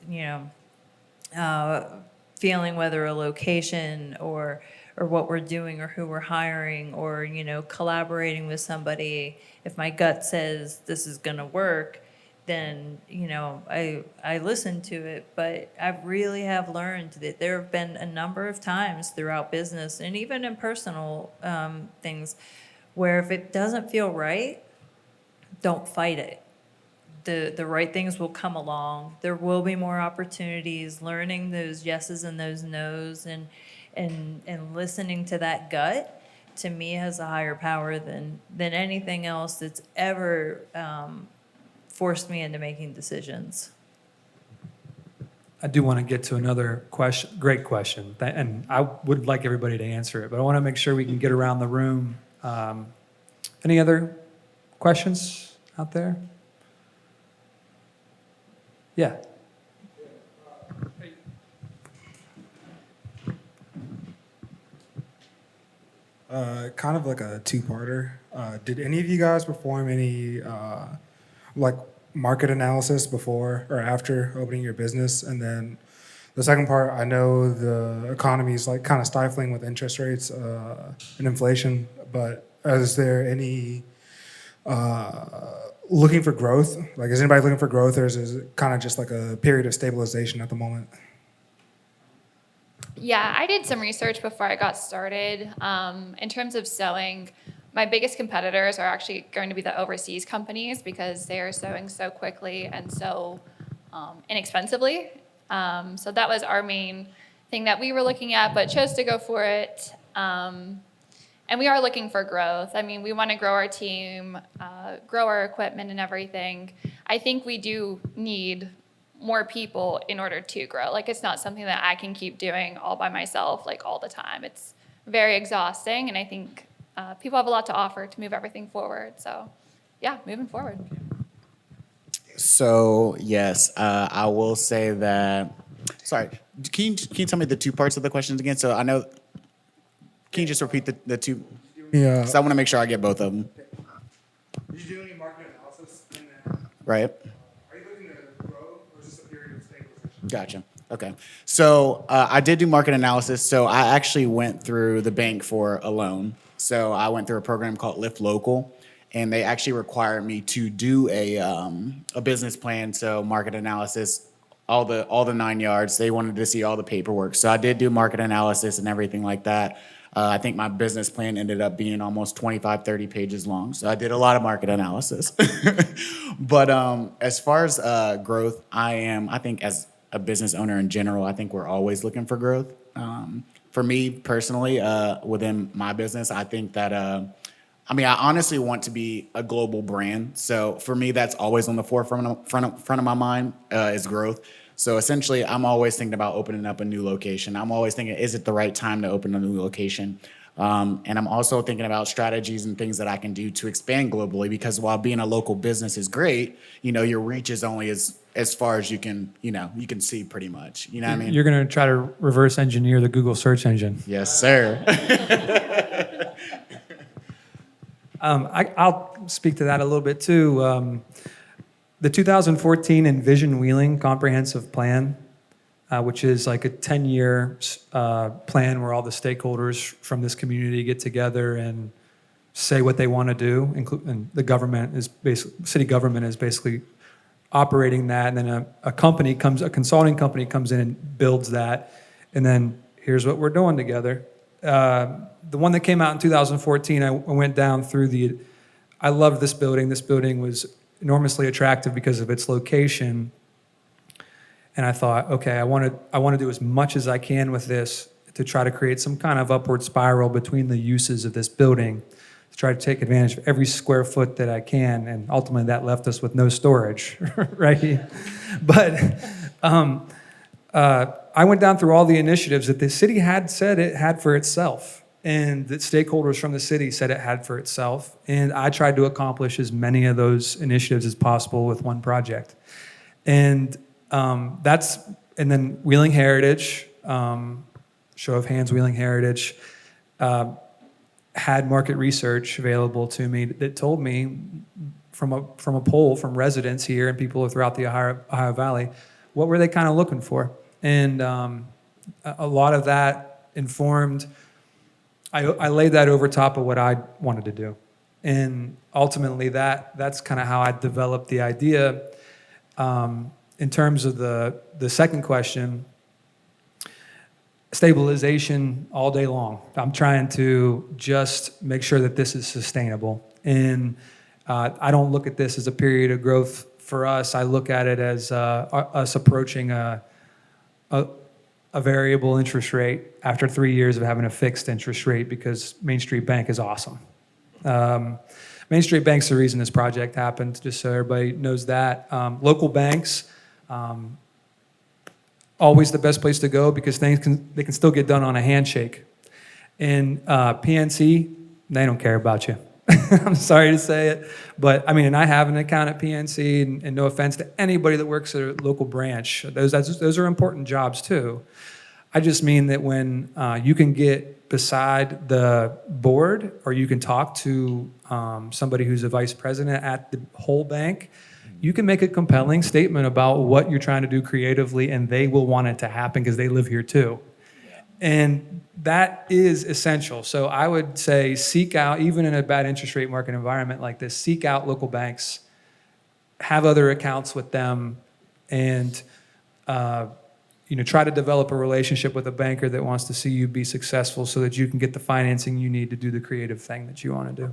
feeling whether a location or what we're doing or who we're hiring or, collaborating with somebody. If my gut says this is going to work, then, I listen to it. But I really have learned that there have been a number of times throughout business and even in personal things where if it doesn't feel right, don't fight it. The right things will come along. There will be more opportunities, learning those yeses and those nos and listening to that gut, to me, has a higher power than anything else that's ever forced me into making decisions. I do want to get to another question, great question, and I would like everybody to answer it, but I want to make sure we can get around the room. Any other questions out there? Yeah. Kind of like a two-parter. Did any of you guys perform any like market analysis before or after opening your business? And then the second part, I know the economy is like kind of stifling with interest rates and inflation, but is there any looking for growth? Like, is anybody looking for growth, or is it kind of just like a period of stabilization at the moment? Yeah, I did some research before I got started. In terms of sewing, my biggest competitors are actually going to be the overseas companies because they are sewing so quickly and so inexpensively. So that was our main thing that we were looking at, but chose to go for it. And we are looking for growth. I mean, we want to grow our team, grow our equipment and everything. I think we do need more people in order to grow. Like, it's not something that I can keep doing all by myself, like all the time. It's very exhausting, and I think people have a lot to offer to move everything forward. So, yeah, moving forward. So yes, I will say that. Sorry, can you tell me the two parts of the questions again? So I know. Can you just repeat the two? Yeah. Because I want to make sure I get both of them. Did you do any market analysis? And then, Right. are you looking to grow, or is this a period of stabilization? Gotcha. Okay. So I did do market analysis. So I actually went through the bank for a loan. So I went through a program called Lift Local, and they actually required me to do a business plan. So market analysis, all the 9 yards. They wanted to see all the paperwork. So I did do market analysis and everything like that. I think my business plan ended up being almost 25, 30 pages long. So I did a lot of market analysis. But as far as growth, I think as a business owner in general, I think we're always looking for growth. For me personally, within my business, I think that, I honestly want to be a global brand. So for me, that's always on the front of my mind is growth. So essentially, I'm always thinking about opening up a new location. I'm always thinking, is it the right time to open a new location? And I'm also thinking about strategies and things that I can do to expand globally, because while being a local business is great, your reach is only as far as you can see pretty much. You know what I mean? You're going to try to reverse engineer the Google search engine. Yes, sir. I'll speak to that a little bit too. The 2014 Envision Wheeling Comprehensive Plan, which is like a 10-year plan where all the stakeholders from this community get together and say what they want to do. And the government is city government is basically operating that, and then a consulting company comes in and builds that, and then here's what we're doing together. The one that came out in 2014, I went down through I loved this building. This building was enormously attractive because of its location. And I thought, okay, I want to do as much as I can with this to try to create some kind of upward spiral between the uses of this building, to try to take advantage of every square foot that I can. And ultimately that left us with no storage, right? But I went down through all the initiatives that the city had said it had for itself, and that stakeholders from the city said it had for itself. And I tried to accomplish as many of those initiatives as possible with one project. And and then Wheeling Heritage, show of hands, Wheeling Heritage. had market research available to me that told me from a poll from residents here and people throughout the Ohio Valley, what were they kind of looking for? And a lot of that informed, I laid that over top of what I wanted to do. And ultimately that's kind of how I developed the idea. In terms of the second question, stabilization all day long. I'm trying to just make sure that this is sustainable. And I don't look at this as a period of growth for us. I look at it as us approaching a variable interest rate after 3 years of having a fixed interest rate because Main Street Bank is awesome. Main Street Bank's the reason this project happened, just so everybody knows that. Local banks, always the best place to go because they can still get done on a handshake. And PNC, they don't care about you. I'm sorry to say it, but I mean, and I have an account at PNC, and no offense to anybody that works at a local branch, those are important jobs too. I just mean that when you can get beside the board, or you can talk to somebody who's a vice president at the whole bank, you can make a compelling statement about what you're trying to do creatively, and they will want it to happen because they live here too. And that is essential. So I would say seek out, even in a bad interest rate market environment like this, seek out local banks, have other accounts with them, and try to develop a relationship with a banker that wants to see you be successful so that you can get the financing you need to do the creative thing that you want to do.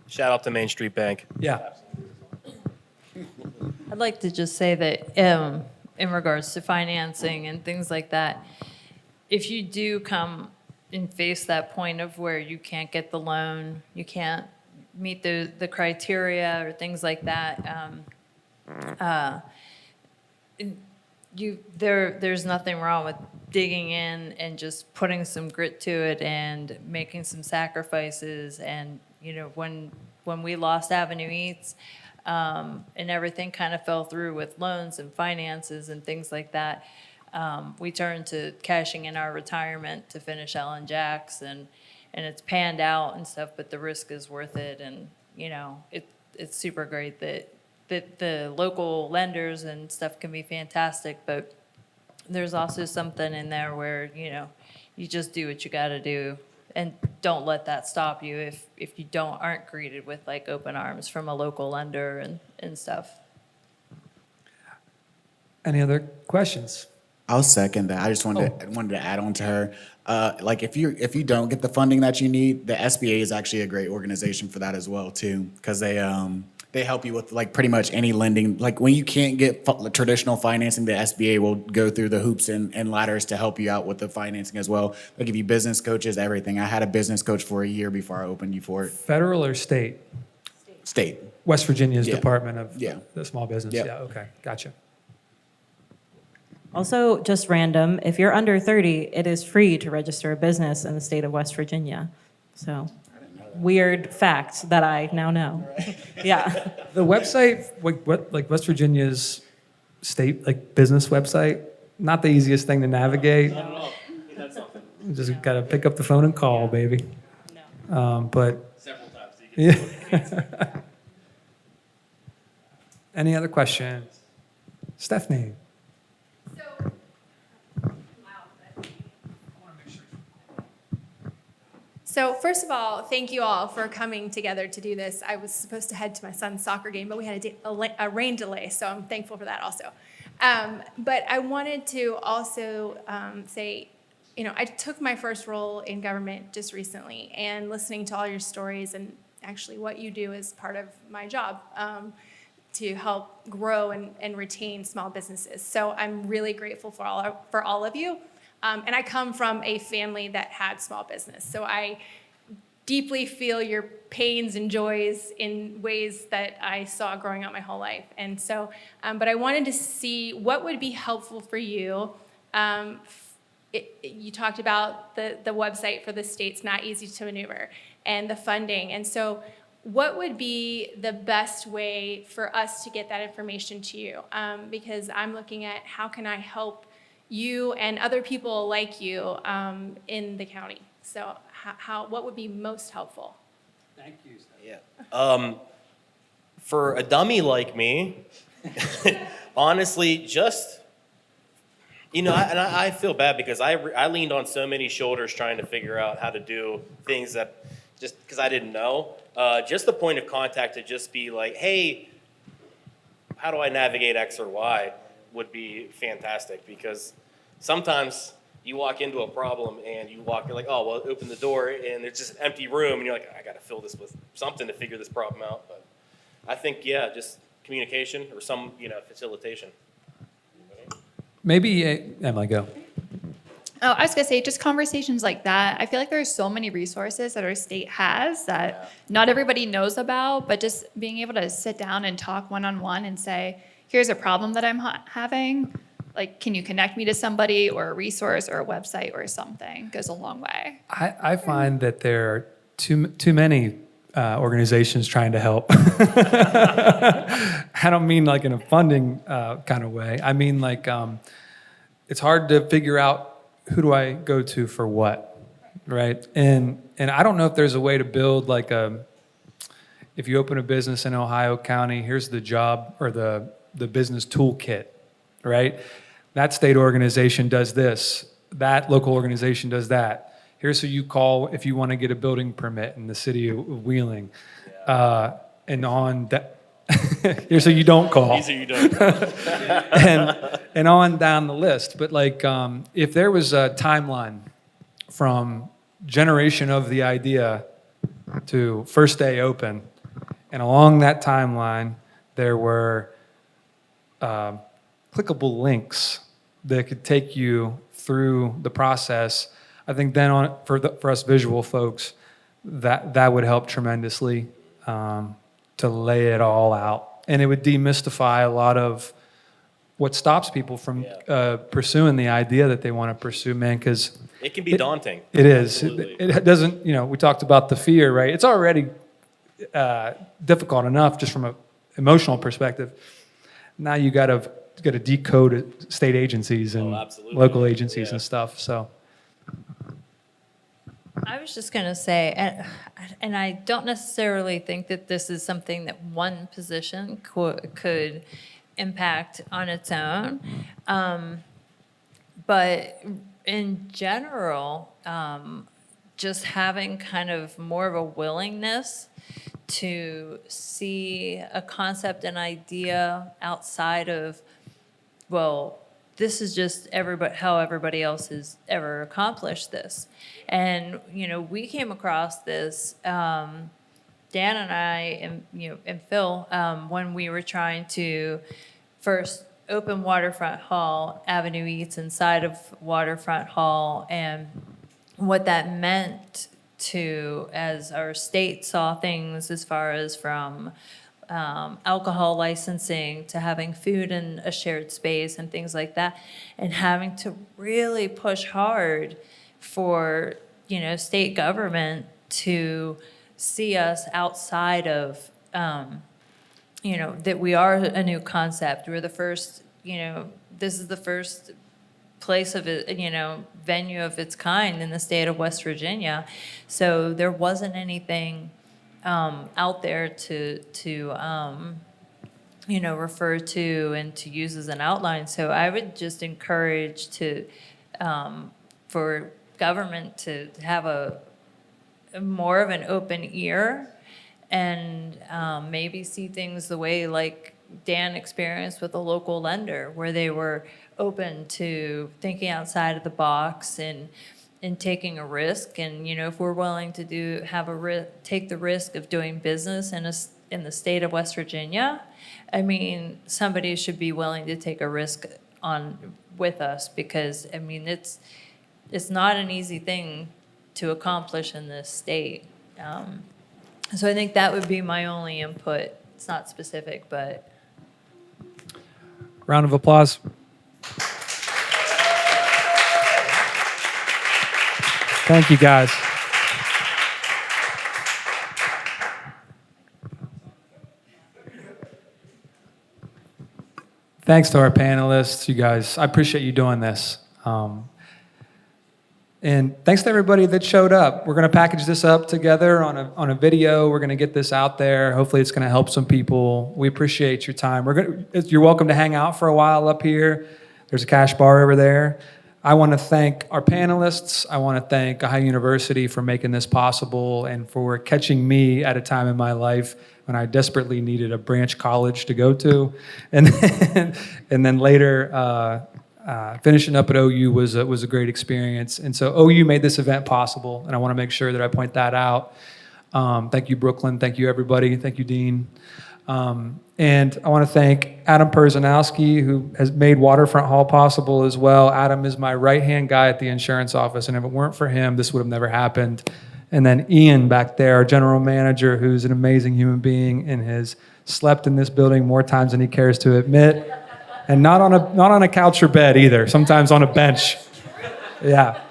Shout out to Main Street Bank. Yeah. I'd like to just say that in regards to financing and things like that, if you do come and face that point of where you can't get the loan, you can't meet the criteria or things like that, there's nothing wrong with digging in and just putting some grit to it and making some sacrifices. And when we lost Avenue Eats, and everything kind of fell through with loans and finances and things like that, we turned to cashing in our retirement to finish Ellen Jack's, and it's panned out and stuff, but the risk is worth it. And it's super great that the local lenders and stuff can be fantastic, but there's also something in there where you just do what you got to do. And don't let that stop you if you aren't greeted with like open arms from a local lender and stuff. Any other questions? I'll second that. I just wanted to add on to her. Like if you don't get the funding that you need, the SBA is actually a great organization for that as well too, because they help you with like pretty much any lending. Like when you can't get traditional financing, the SBA will go through the hoops and ladders to help you out with the financing as well. They'll give you business coaches, everything. I had a business coach for a year before I opened U4. Federal or state? State. West Virginia's Yeah. Department of Yeah. the Small Business. Yep. Yeah, okay, gotcha. Also, just random, if you're under 30, it is free to register a business in the state of West Virginia. So, weird fact that I now know. Yeah. The website, like West Virginia's state business website, not the easiest thing to navigate. Not at all. You just gotta pick up the phone and call, baby. No. But several times. Yeah. Any other questions? Stephanie. So first of all, thank you all for coming together to do this. I was supposed to head to my son's soccer game, but we had a rain delay, so I'm thankful for that also. But I wanted to also say, I took my first role in government just recently, and listening to all your stories and actually what you do is part of my job to help grow and retain small businesses. So I'm really grateful for all of you. And I come from a family that had small business. So I deeply feel your pains and joys in ways that I saw growing up my whole life. And so, but I wanted to see what would be helpful for you. You talked about the website for the state's not easy to maneuver and the funding. And so what would be the best way for us to get that information to you? Because I'm looking at how can I help you and other people like you in the county. So what would be most helpful? Thank you. Yeah. For a dummy like me, honestly, just, I feel bad because I leaned on so many shoulders trying to figure out how to do things that just because I didn't know. Just the point of contact to just be like, hey, how do I navigate X or Y would be fantastic, because sometimes you walk into a problem and you're like, oh, well, open the door and it's just an empty room and you're like, I got to fill this with something to figure this problem out. But I think, yeah, just communication or some, facilitation. Maybe, Emily, go. Oh, I was gonna say, just conversations like that. I feel like there's so many resources that our state has that not everybody knows about, but just being able to sit down and talk one-on-one and say, here's a problem that I'm having. Like, can you connect me to somebody or a resource or a website or something goes a long way. I find that there are too many organizations trying to help. I don't mean like in a funding kind of way. I mean like it's hard to figure out who do I go to for what, right? And I don't know if there's a way to build like if you open a business in Ohio County, here's the job or the business toolkit, right? That state organization does this. That local organization does that. Here's who you call if you want to get a building permit in the city of Wheeling. And on that, here's who you don't call. These are you don't. and on down the list. But like, if there was a timeline from generation of the idea to first day open, and along that timeline, there were clickable links that could take you through the process, I think then for us visual folks, that would help tremendously to lay it all out. And it would demystify a lot of what stops people from pursuing the idea that they want to pursue, man, because It can be daunting. it is. Absolutely. It doesn't, we talked about the fear, right? It's already difficult enough just from an emotional perspective. Now you got to decode state agencies and absolutely. local agencies Yeah. and stuff. So I was just going to say, and I don't necessarily think that this is something that one position could impact on its own. But in general, just having kind of more of a willingness to see a concept and idea outside of, well, this is just how everybody else has ever accomplished this. And, we came across this, Dan and I and Phil, when we were trying to first open Waterfront Hall, Avenue Eats inside of Waterfront Hall, and what that meant as our state saw things as far as from alcohol licensing to having food in a shared space and things like that, and having to really push hard for, state government to see us outside of, that we are a new concept. We're the first, this is the first place of it, venue of its kind in the state of West Virginia. So there wasn't anything out there to refer to and to use as an outline. So I would just encourage for government to have a more of an open ear and maybe see things the way like Dan experienced with a local lender, where they were open to thinking outside of the box and taking a risk. And if we're willing to take the risk of doing business in the state of West Virginia, I mean, somebody should be willing to take a risk with us, because I mean it's not an easy thing to accomplish in this state. So I think that would be my only input. It's not specific, but. round of applause. Thank you, guys. Thanks to our panelists, you guys. I appreciate you doing this. And thanks to everybody that showed up. We're going to package this up together on a video. We're going to get this out there. Hopefully it's going to help some people. We appreciate your time. You're welcome to hang out for a while up here. There's a cash bar over there. I want to thank our panelists. I want to thank Ohio University for making this possible and for catching me at a time in my life when I desperately needed a branch college to go to. And then later, finishing up at OU was a great experience. And so OU made this event possible, and I want to make sure that I point that out. Thank you, Brooklyn. Thank you, everybody. Thank you, Dean. And I want to thank Adam Perzanowski, who has made Waterfront Hall possible as well. Adam is my right-hand guy at the insurance office, and if it weren't for him, this would have never happened. And then Ian back there, our general manager, who's an amazing human being and has slept in this building more times than he cares to admit. And not on a couch or bed either, sometimes on a bench. Yeah.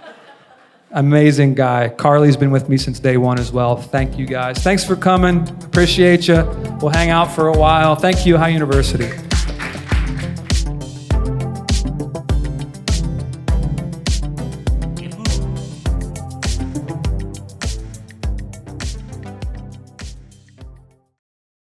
Amazing guy. Carly's been with me since day one as well. Thank you guys. Thanks for coming. Appreciate you. We'll hang out for a while. Thank you, Ohio University.